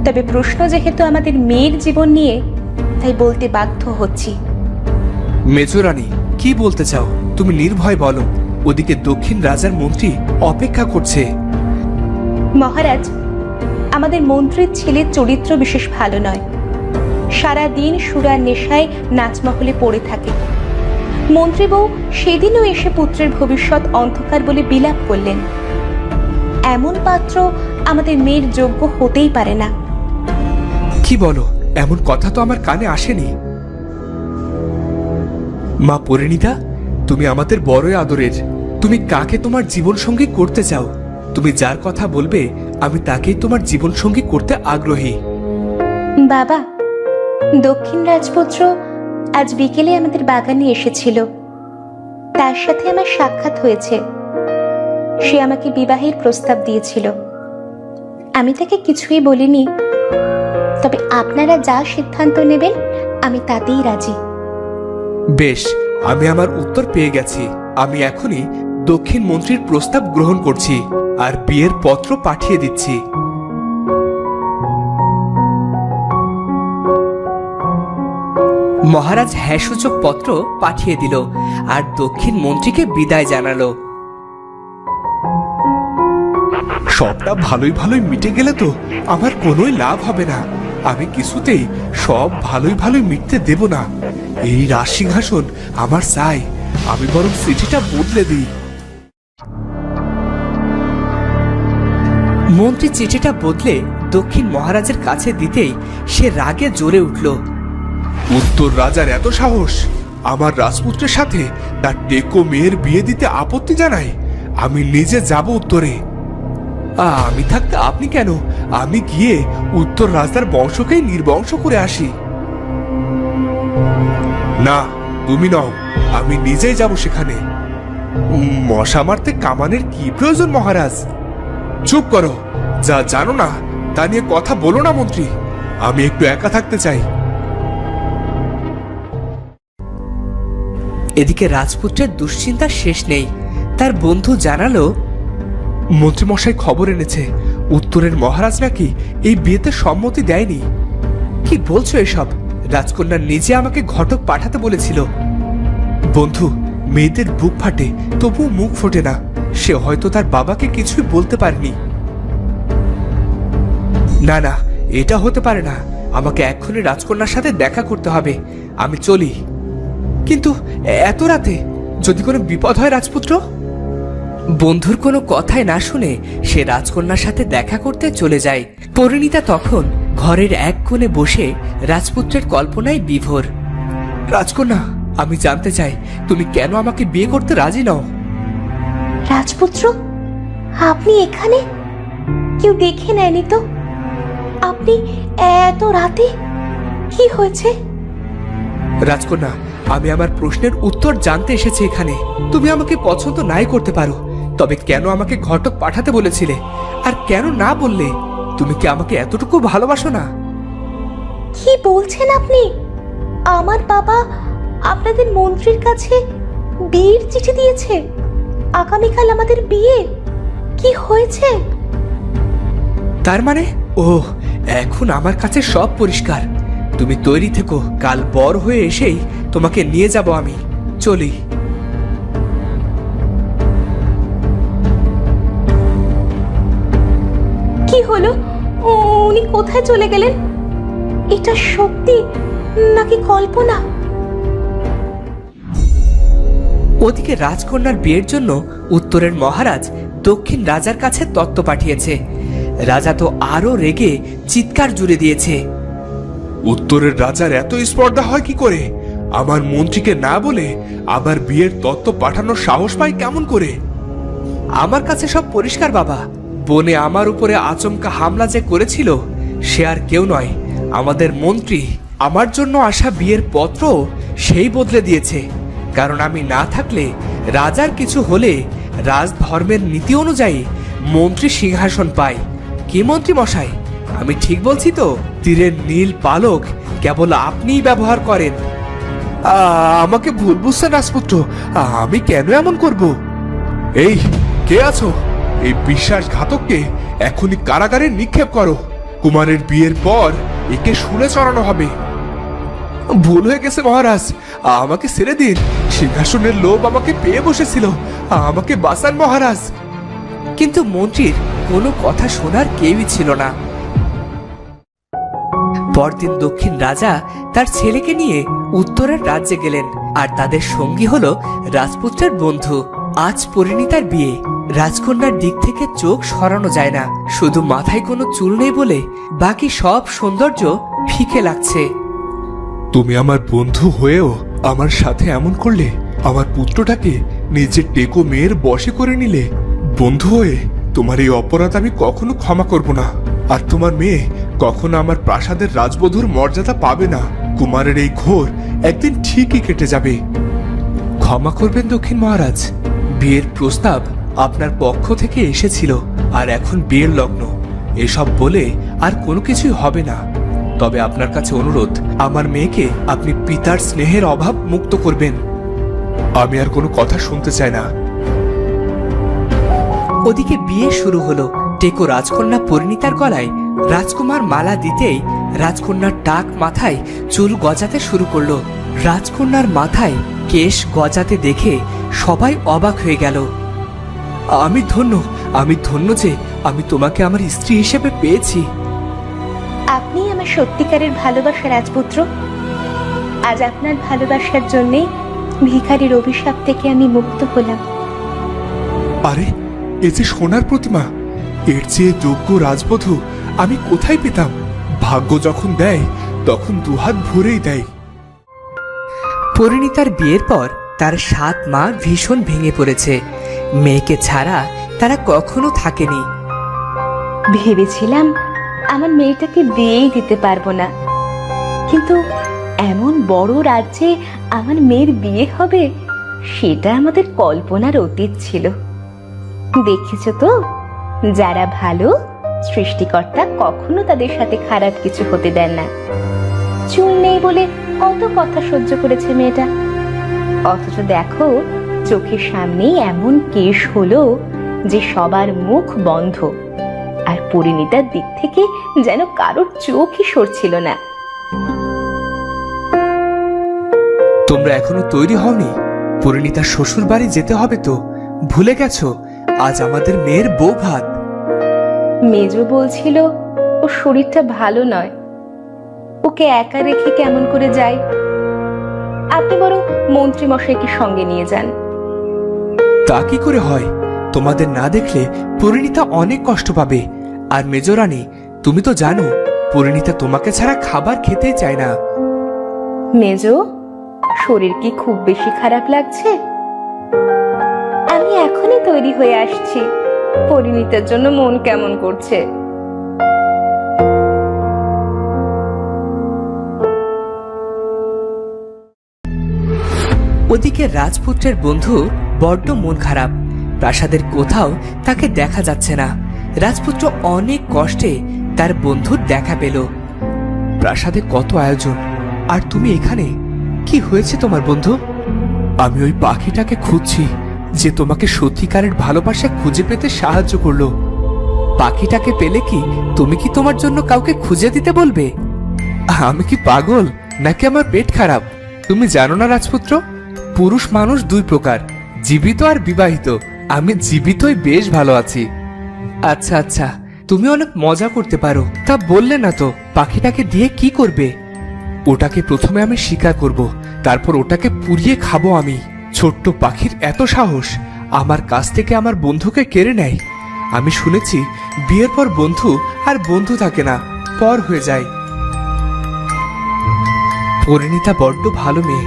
তবে প্রশ্ন যেহেতু আমাদের মেয়ের জীবন নিয়ে, তাই বলতে বাধ্য হচ্ছি। মেজ রানী, কি বলতে চাও? তুমি নির্ভয় বলো। ওদিকে দক্ষিণ রাজার মন্ত্রী অপেক্ষা করছে। মহারাজ, আমাদের মন্ত্রীর ছেলের চরিত্র বিশেষ ভালো নয়। সারা দিন সুরার নেশায় নাচমহলে পড়ে থাকে। মন্ত্রী বউ সেদিনও এসে পুত্রের ভবিষ্যৎ অন্ধকার বলে বিলাপ করলেন। এমন পাত্র আমাদের মেয়ের যোগ্য হতেই পারে না। কি বলো? এমন কথা তো আমার কানে আসেনি। মা পরিণীতা, তুমি আমাদের বড়ই আদরের। তুমি কাকে তোমার জীবন সঙ্গী করতে চাও? তুমি যার কথা বলবে আমি তাকেই তোমার জীবন সঙ্গী করতে আগ্রহী। বাবা, দক্ষিণ রাজপুত্র আজ বিকেলে আমাদের বাগানে এসেছিল। তার সাথে আমার সাক্ষাৎ হয়েছে। সে আমাকে বিবাহের প্রস্তাব দিয়েছিল। আমি তাকে কিছুই বলিনি। তবে আপনারা যা সিদ্ধান্ত নেবেন আমি তাতেই রাজি। বেশ, আমি আমার উত্তর পেয়ে গেছি। আমি এখনই দক্ষিণ মন্ত্রীর প্রস্তাব গ্রহণ করছি আর বিয়ের পত্র পাঠিয়ে দিচ্ছি। মহারাজ হ্যাঁ সূচক পত্র পাঠিয়ে দিল আর দক্ষিণ মন্ত্রীকে বিদায় জানালো। সবটা ভালোই ভালোই মিটে গেলে তো আমার কোনোই লাভ হবে না। আমি কিছুতেই সব ভালোই ভালোই মিটতে দেব না। এই রাজসিংহাসন আমার চাই। আমি বরং চিঠিটা বদলে দিই। মন্ত্রী চিঠিটা বদলে দক্ষিণ মহারাজের কাছে দিতেই সে রাগে জ্বলে উঠল। উত্তর রাজার এত সাহস! আমার রাজপুত্রের সাথে তার টেকো মেয়ের বিয়ে দিতে আপত্তি জানায়। আমি নিজে যাব উত্তরে। আমি থাকতে আপনি কেন? আমি গিয়ে উত্তর রাজার বংশকেই নির্বংশ করে আসি। না, তুমি নও, আমি নিজেই যাব সেখানে। মশা মারতে কামানের কি প্রয়োজন মহারাজ? চুপ করো, যা জানো না তা নিয়ে কথা বলো না মন্ত্রী। আমি একটু একা থাকতে চাই। এদিকে রাজপুত্রের দুশ্চিন্তার শেষ নেই। তার বন্ধু জানালো, মন্ত্রীমশাই খবর এনেছে উত্তরের মহারাজ নাকি এই বিয়েতে সম্মতি দেয়নি। কি বলছো এসব? রাজকন্যা নিজে আমাকে ঘটক পাঠাতে বলেছিল। বন্ধু, মেয়েদের বুক ফাটে তবুও মুখ ফোটে না। সে হয়তো তার বাবাকে কিছুই বলতে পারেনি। না না, এটা হতে পারে না। আমাকে এক্ষুনি রাজকন্যার সাথে দেখা করতে হবে। আমি চলি। কিন্তু এত রাতে যদি কোনো বিপদ হয় রাজপুত্র? বন্ধুর কোনো কথাই না শুনে সে রাজকন্যার সাথে দেখা করতে চলে যায়। পরিণীতা তখন ঘরের এক কোণে বসে রাজপুত্রের কল্পনায় বিভোর। রাজকন্যা, আমি জানতে চাই তুমি কেন আমাকে বিয়ে করতে রাজি নও? রাজপুত্র, আপনি এখানে? কেউ দেখে নেয়নি তো? আপনি এত রাতে? কি হয়েছে? রাজকন্যা, আমি আমার প্রশ্নের উত্তর জানতে এসেছি এখানে। তুমি আমাকে পছন্দ নাই করতে পারো, তবে কেন আমাকে ঘটক পাঠাতে বলেছিলে? আর কেন না বললে? তুমি কি আমাকে এতটুকু ভালোবাসো না? কি বলছেন আপনি? আমার বাবা আপনাদের মন্ত্রীর কাছে বিয়ের চিঠি দিয়েছে। আগামীকাল আমাদের বিয়ে। কি হয়েছে? তার মানে ও, এখন আমার কাছে সব পরিষ্কার। তুমি তৈরি থেকো, কাল বড় হয়ে এসেই তোমাকে নিয়ে যাব আমি। চলি। কি হলো? উনি কোথায় চলে গেলেন? এটা সত্যি নাকি কল্পনা? ওদিকে রাজকন্যার বিয়ের জন্য উত্তরের মহারাজ দক্ষিণ রাজার কাছে তত্ত্ব পাঠিয়েছে। রাজা তো আরো রেগে চিৎকার জুড়ে দিয়েছে। উত্তরের রাজার এত স্পর্ধা হয় কি করে? আমার মন্ত্রীকে না বলে আবার বিয়ের তত্ত্ব পাঠানোর সাহস পায় কেমন করে? আমার কাছে সব পরিষ্কার বাবা। বনে আমার উপরে আচমকা হামলা যে করেছিল সে আর কেউ নয়, আমাদের মন্ত্রী। আমার জন্য আসা বিয়ের পত্র সেই বদলে দিয়েছে। কারণ আমি না থাকলে রাজার কিছু হলে রাজধর্মের নীতি অনুযায়ী মন্ত্রী সিংহাসন পায়। কি মন্ত্রী মশাই, আমি ঠিক বলছি তো? তীরের নীল পালক কেবল আপনিই ব্যবহার করেন। আমাকে ভুল বুঝছেন রাজপুত্র। আমি কেন এমন করব? এই, কে আছো? এই বিশ্বাসঘাতককে এখনই কারাগারে নিক্ষেপ করো। কুমারের বিয়ের পর একে শুনে চড়ানো হবে। ভুল হয়ে গেছে মহারাজ, আমাকে ছেড়ে দিন। সিংহাসনের লোভ আমাকে পেয়ে বসেছিল। আমাকে বাঁচান মহারাজ। কিন্তু মন্ত্রীর কোনো কথা শোনার কেউই ছিল না। পরদিন দক্ষিণ রাজা তার ছেলেকে নিয়ে উত্তরের রাজ্যে গেলেন, আর তাদের সঙ্গী হলো রাজপুত্রের বন্ধু। আজ পরিণীতার বিয়ে। রাজকন্যার দিক থেকে চোখ সরানো যায় না। শুধু মাথায় কোনো চুল নেই বলে বাকি সব সৌন্দর্য ফিকে লাগছে। তুমি আমার বন্ধু হয়েও আমার সাথে এমন করলে। আমার পুত্রটাকে নিজের টেকো মেয়ের বশে করে নিলে। বন্ধু হয়ে তোমার এই অপরাধ আমি কখনো ক্ষমা করব না। আর তোমার মেয়ে কখনো আমার প্রাসাদের রাজবধূর মর্যাদা পাবে না। কুমারের এই ঘোর একদিন ঠিকই কেটে যাবে। ক্ষমা করবেন দক্ষিণ মহারাজ। বিয়ের প্রস্তাব আপনার পক্ষ থেকে এসেছিল, আর এখন বিয়ের লগ্ন। এসব বলে আর কোনো কিছুই হবে না। তবে আপনার কাছে অনুরোধ, আমার মেয়েকে আপনি পিতার স্নেহের অভাব মুক্ত করবেন। আমি আর কোনো কথা শুনতে চাই না। ওদিকে বিয়ে শুরু হলো। টেকো রাজকন্যা পরিণীতার গলায় রাজকুমার মালা দিতেই রাজকন্যার টাক মাথায় চুল গজাতে শুরু করলো। রাজকন্যার মাথায় কেশ গজাতে দেখে সবাই অবাক হয়ে গেল। আমি ধন্য যে আমি তোমাকে আমার স্ত্রী হিসেবে পেয়েছি। আপনি আমার সত্যিকারের ভালোবাসা রাজপুত্র। আজ আপনার ভালোবাসার জন্যে ভিখারির অভিশাপ থেকে আমি মুক্ত হলাম। আরে, এ যে সোনার প্রতিমা। এর চেয়ে যোগ্য রাজবধূ আমি কোথায় পেতাম? ভাগ্য যখন দেয় তখন দুহাত ভরেই দেয়। পরিণীতার বিয়ের পর তার 7 মা ভীষণ ভেঙে পড়েছে। মেয়েকে ছাড়া তারা কখনো থাকেনি। ভেবেছিলাম আমার মেয়েটাকে বিয়েই দিতে পারবো না, কিন্তু এমন বড় রাজ্যে আমার মেয়ের বিয়ে হবে সেটা আমাদের কল্পনার অতীত ছিল। দেখেছো তো, যারা ভালো সৃষ্টিকর্তা কখনো তাদের সাথে খারাপ কিছু হতে দেন না। চুল নেই বলে কত কথা সহ্য করেছে মেয়েটা, অথচ দেখো চোখের সামনেই এমন কেশ হলো যে সবার মুখ বন্ধ। আর পরিণীতার দিক থেকে যেন কারোর চোখই সরছিল না। তোমরা এখনো তৈরি হওনি? পরিণীতার শ্বশুর বাড়ি যেতে হবে তো, ভুলে গেছো আজ আমাদের মেয়ের বউ ভাত। মেজো বলছিল ওর শরীরটা ভালো নয়, ওকে একা রেখে কেমন করে যায়। আপনি বরং মন্ত্রী মশাইকে সঙ্গে নিয়ে যান। তা কি করে হয়? তোমাদের না দেখলে পরিণীতা অনেক কষ্ট পাবে। আর মেজরানী, তুমি তো জানো পরিণীতা তোমাকে ছাড়া খাবার খেতেই চায় না। মেজো, শরীর কি খুব বেশি খারাপ লাগছে? আমি এখনই তৈরি হয়ে আসছি। পরিণীতার জন্য মন কেমন করছে। ওদিকে রাজপুত্রের বন্ধু বড্ড মন খারাপ। প্রাসাদের কোথাও তাকে দেখা যাচ্ছে না। রাজপুত্র অনেক কষ্টে তার বন্ধুর দেখা পেল। প্রাসাদে কত আয়োজন, আর তুমি এখানে? কি হয়েছে তোমার বন্ধু? আমি ওই পাখিটাকে খুঁজছি যে তোমাকে সত্যিকারের ভালোবাসা খুঁজে পেতে সাহায্য করলো। পাখিটাকে পেলে কি তুমি কি তোমার জন্য কাউকে খুঁজে দিতে বলবে? আমি কি পাগল নাকি আমার পেট খারাপ? তুমি জানো না রাজপুত্র, পুরুষ মানুষ দুই প্রকার, জীবিত আর বিবাহিত। আমি জীবিতই বেশ ভালো আছি। আচ্ছা আচ্ছা, তুমি অনেক মজা করতে পারো। তা বললে না তো পাখিটাকে দিয়ে কি করবে? ওটাকে প্রথমে আমি শিকার করব, তারপর ওটাকে পুড়িয়ে খাবো আমি। ছোট্ট পাখির এত সাহস আমার কাছ থেকে আমার বন্ধুকে কেড়ে নেয়। আমি শুনেছি বিয়ের পর বন্ধু আর বন্ধু থাকে না, পর হয়ে যায়। পরিণীতা বড্ড ভালো মেয়ে,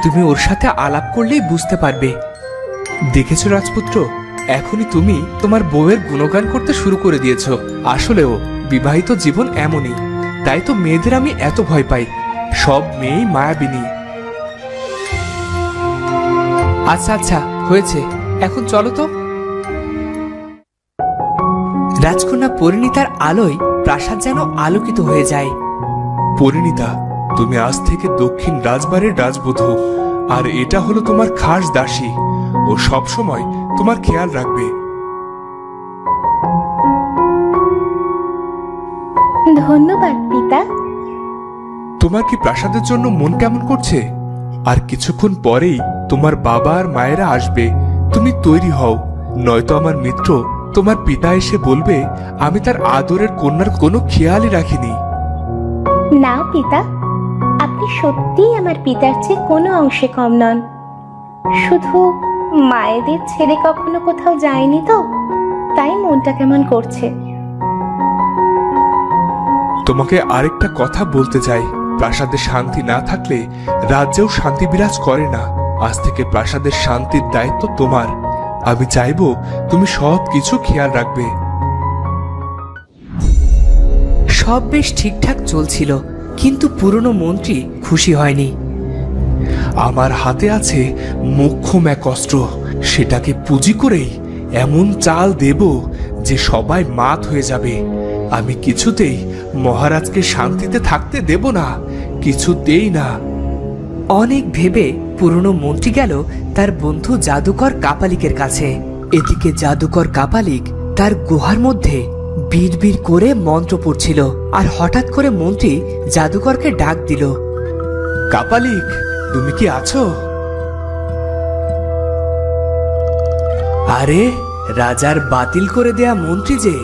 তুমি ওর সাথে আলাপ করলেই বুঝতে পারবে। দেখেছো রাজপুত্র, এখনই তুমি তোমার বউয়ের গুণগান করতে শুরু করে দিয়েছো। আসলেও বিবাহিত জীবন এমনই, তাই তো মেয়েদের আমি এত ভয় পাই। সব মেয়েই মায়াবিনী। আচ্ছা আচ্ছা, হয়েছে, এখন চলো তো। রাজকন্যা পরিণীতার আলোয় প্রাসাদ যেন আলোকিত হয়ে যায়। পরিণীতা, তুমি আজ থেকে দক্ষিণ রাজবাড়ির রাজবধূ, আর এটা হলো তোমার খাস দাসী। ও সব সময় তোমার খেয়াল রাখবে। ধন্যবাদ পিতা। তোমার কি প্রাসাদের জন্য মন কেমন করছে? আর কিছুক্ষণ পরেই তোমার বাবা আর মায়েরা আসবে। তুমি তৈরি হও, নয়তো আমার মিত্র তোমার পিতা এসে বলবে আমি তার আদরের কন্যার কোনো খেয়ালই রাখিনি। না পিতা, আপনি সত্যিই আমার পিতার চেয়ে কোনো অংশে কম নন। শুধু মায়েদের ছেড়ে কখনো কোথাও যায়নি তো, তাই মনটা কেমন করছে। তোমাকে আরেকটা কথা বলতে চাই, প্রাসাদে শান্তি না থাকলে রাজ্যেও শান্তি বিরাজ করে না। আজ থেকে প্রাসাদের শান্তির দায়িত্ব তোমার। আমি চাইবো তুমি সব কিছু খেয়াল রাখবে। সব বেশ ঠিকঠাক চলছিল, কিন্তু পুরনো মন্ত্রী খুশি হয়নি। আমার হাতে আছে মোক্ষম এক অস্ত্র, সেটাকে পুঁজি করেই এমন চাল দেব যে সবাই মাত হয়ে যাবে। আমি কিছুতেই মহারাজকে শান্তিতে থাকতে দেব না, কিছুতেই না। অনেক ভেবে পুরনো মন্ত্রী গেল তার বন্ধু জাদুকর কাপালিকের কাছে। এদিকে জাদুকর কাপালিক তার গুহার মধ্যে বিড়বিড় করে মন্ত্র পড়ছিল। আর হঠাৎ করে মন্ত্রী জাদুকরকে ডাক দিল। কাপালিক, তুমি কি আছো? আরে, রাজার বাতিল করে দেয়া মন্ত্রী যে,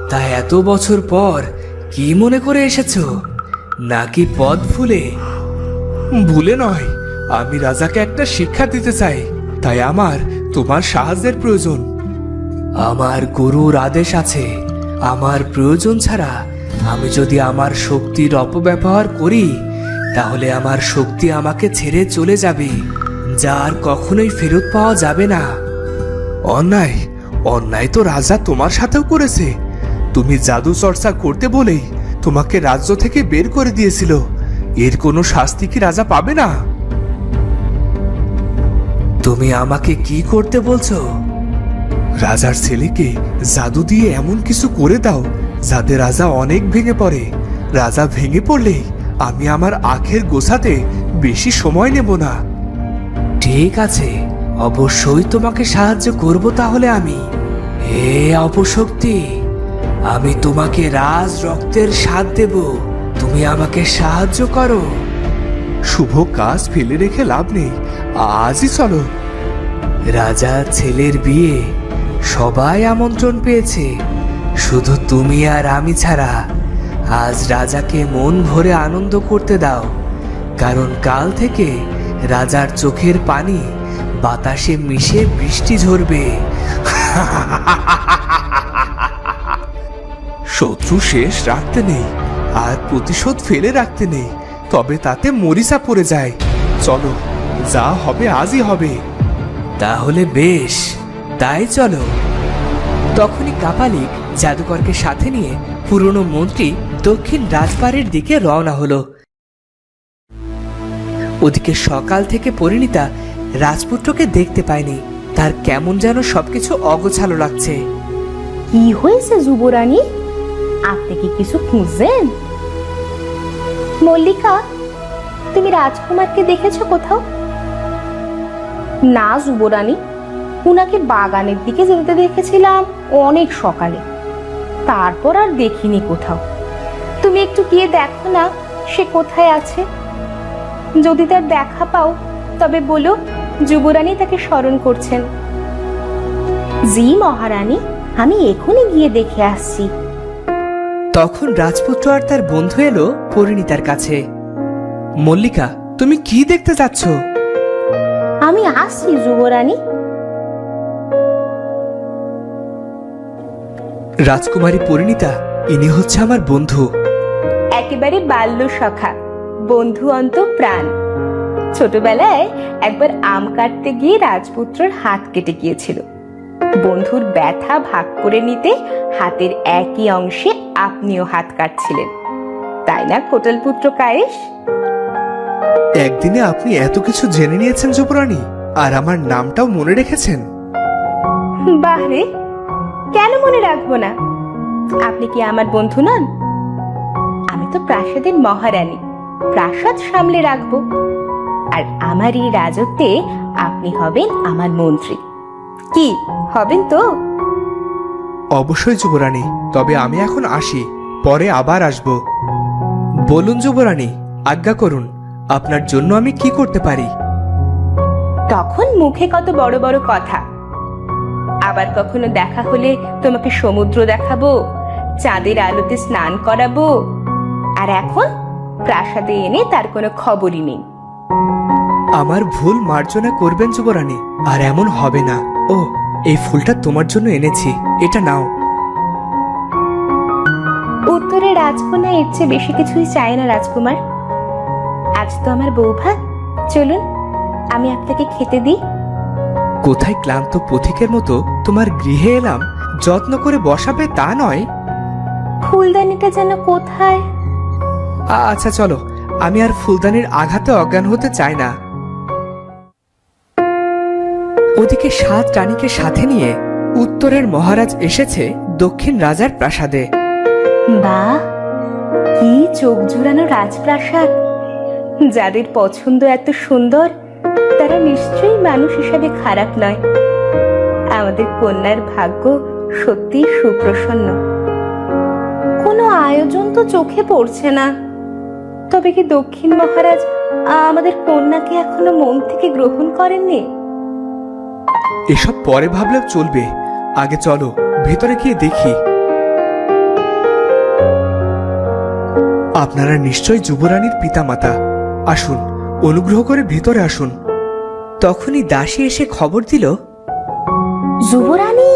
তা এত বছর পর কি মনে করে এসেছো? নাকি পদ ভুলে? ভুলে নয়, আমি রাজাকে একটা শিক্ষা দিতে চাই, তাই আমার তোমার সাহায্যের প্রয়োজন। আমার গুরুর আদেশ আছে, আমার প্রয়োজন ছাড়া আমি যদি আমার শক্তির অপব্যবহার করি তাহলে আমার শক্তি আমাকে ছেড়ে চলে যাবে, যা আর কখনোই ফেরত পাওয়া যাবে না। অন্যায় অন্যায় তো রাজা তোমার সাথেও করেছে। তুমি জাদু চর্চা করতে বলেই তোমাকে রাজ্য থেকে বের করে দিয়েছিল। এর কোনো শাস্তি কি রাজা পাবে না? তুমি আমাকে কি করতে বলছো? রাজার ছেলেকে জাদু দিয়ে এমন কিছু করে দাও যাতে রাজা অনেক ভেঙে পড়ে। রাজা ভেঙে পড়লেই আমি আমার আখের গোছাতে বেশি সময় নেব না। ঠিক আছে, অবশ্যই তোমাকে সাহায্য করব তাহলে আমি। হে অপশক্তি, আমি তোমাকে রাজ রক্তের স্বাদ দেব, তুমি আমাকে সাহায্য করো। শুভ কাজ ফেলে রেখে লাভ নেই, আজই চলো। রাজার ছেলের বিয়ে, সবাই আমন্ত্রণ পেয়েছে, শুধু তুমি আর আমি ছাড়া। আজ রাজাকে মন ভরে আনন্দ করতে দাও, কারণ কাল থেকে রাজার চোখের পানি বাতাসে মিশে বৃষ্টি ঝরবে। শত্রু শেষ রাখতে নেই, আর প্রতিশোধ ফেলে রাখতে নেই, তবে তাতে মরিচা পড়ে যায়। চলো, যা হবে আজই হবে। তাহলে বেশ, তাই চলো। তখনই কাপালিক জাদুকরকে সাথে নিয়ে পুরনো মন্ত্রী দক্ষিণ রাজবাড়ির দিকে রওনা হলো। ওদিকে সকাল থেকে পরিণীতা রাজপুত্রকে দেখতে পায়নি। তার কেমন যেন সবকিছু অগোছালো লাগছে। কি হয়েছে যুবরানী? আপনি কি কিছু খুঁজছেন? মল্লিকা, তুমি রাজকুমারকে দেখেছো কোথাও? না যুবরানী, উনাকে বাগানের দিকে যেতে দেখেছিলাম অনেক সকালে, তারপর আর দেখিনি কোথাও। তুমি একটু গিয়ে দেখো না সে কোথায় আছে। যদি তার দেখা পাও তবে বলো যুবরানী তাকে স্মরণ করছেন। জি মহারানী, আমি এখনই গিয়ে দেখে আসছি। তখন রাজপুত্র আর তার বন্ধু এলো পরিণীতার কাছে। মল্লিকা, তুমি কি দেখতে যাচ্ছ? আমি আসছি যুবরানী। রাজকুমারী পরিণীতা, ইনি হচ্ছে আমার বন্ধু। একেবারে বাল্য সখা, বন্ধু অন্ত প্রাণ। ছোটবেলায় একবার আম কাটতে গিয়ে রাজপুত্রর হাত কেটে গিয়েছিল। বন্ধুর ব্যথা ভাগ করে নিতে হাতের একই অংশে আপনিও হাত কাটছিলেন, তাই না কোটাল পুত্র কায়েস? একদিনে আপনি এত কিছু জেনে নিয়েছেন যুবরানী, আর আমার নামটাও মনে রেখেছেন। বাহরে, কেন মনে রাখবো না? আপনি কি আমার বন্ধু নন? আমি তো প্রাসাদের মহারানী, প্রাসাদ সামলে রাখবো। আর আমার এই রাজত্বে আপনি হবেন আমার মন্ত্রী। কি হবেন তো? অবশ্যই যুবরানী, তবে আমি এখন আসি, পরে আবার আসব। বলুন যুবরানী, আজ্ঞা করুন, আপনার জন্য আমি কি করতে পারি? তখন মুখে কত বড় বড় কথা। আবার কখনো দেখা হলে তোমাকে সমুদ্র দেখাবো, চাঁদের আলোতে স্নান করাবো, আর এখন প্রাসাদে এনে তার কোনো খবরই নেই। আমার ভুল মার্জনা করবেন যুবরানী, আর এমন হবে না। ও, এই ফুলটা তোমার জন্য এনেছি, এটা নাও। উত্তরে রাজকন্যা এর চেয়ে বেশি কিছুই চায় না রাজকুমার। আজ তো আমার বউ ভাত, চলুন আমি আপনাকে খেতে দিই। কোথায় ক্লান্ত পথিকের মতো তোমার গৃহে এলাম, যত্ন করে বসাবে তা নয়। ফুলদানিটা যেন কোথায়? আচ্ছা চলো, আমি আর ফুলদানির আঘাতে অজ্ঞান হতে চাই না। ওদিকে 7 রানীকে সাথে নিয়ে উত্তরের মহারাজ এসেছে দক্ষিণ রাজার প্রাসাদে। বাহ, কি চোখ জুড়ানো রাজপ্রাসাদ! যাদের পছন্দ এত সুন্দর তারা নিশ্চয়ই মানুষ হিসাবে খারাপ নয়। আমাদের কন্যার ভাগ্য সত্যি সুপ্রসন্ন। কোনো আয়োজন তো চোখে পড়ছে না। তবে কি দক্ষিণ মহারাজ আমাদের কন্যাকে এখনো মন থেকে গ্রহণ করেননি? এসব পরে ভাবলেও চলবে, আগে চলো ভেতরে গিয়ে দেখি। আপনারা নিশ্চয়ই যুবরানীর পিতামাতা, আসুন, অনুগ্রহ করে ভেতরে আসুন। তখনই দাসী এসে খবর দিল, যুবরানী,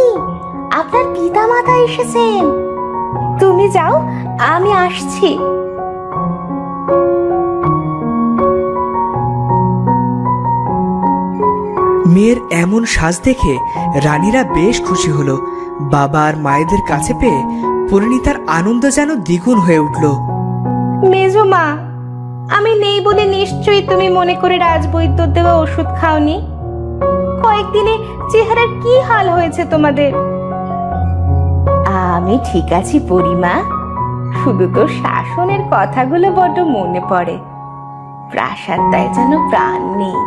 আপনার পিতামাতা এসেছেন। তুমি যাও, আমি আসছি। মেয়ের এমন সাজ দেখে রানীরা বেশ খুশি হলো। বাবা আর মায়েদের কাছে পেয়ে পরিণীতার আনন্দ যেন দ্বিগুণ হয়ে উঠল। মেজো মা, আমি নেই বলে নিশ্চয়ই তুমি মনে করে রাজবৈদ্য দেওয়া ওষুধ খাওনি। কয়েকদিনে চেহারার কি হাল হয়েছে তোমাদের? আমি ঠিক আছি পরিমা, শুধু তো শাসনের কথাগুলো বড্ড মনে পড়ে। প্রাসাদটায় যেন প্রাণ নেই।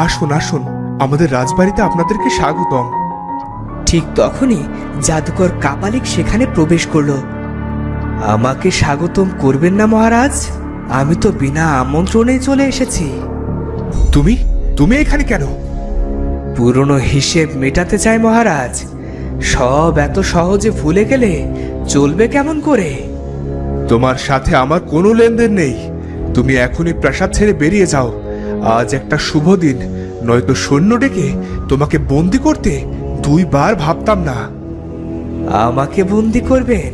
আসুন আসুন, আমাদের রাজবাড়িতে আপনাদেরকে স্বাগতম। ঠিক তখনই জাদুকর কাপালিক সেখানে প্রবেশ করলো। আমাকে স্বাগতম করবেন না মহারাজ? আমি তো বিনা আমন্ত্রণেই চলে এসেছি। তুমি তুমি এখানে কেন? পুরনো হিসেব মেটাতে চাই মহারাজ। সব এত সহজে ভুলে গেলে চলবে কেমন করে? তোমার সাথে আমার কোনো লেনদেন নেই। তুমি এখনই প্রাসাদ ছেড়ে বেরিয়ে যাও। আজ একটা শুভ দিন, নয়তো সৈন্য ডেকে তোমাকে বন্দি করতে 2 বার ভাবতাম না। আমাকে বন্দি করবেন?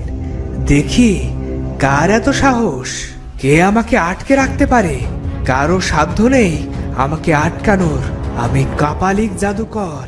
দেখি কার এত সাহস, কে আমাকে আটকে রাখতে পারে। কারো সাধ্য নেই আমাকে আটকানোর। আমি কাপালিক জাদুকর।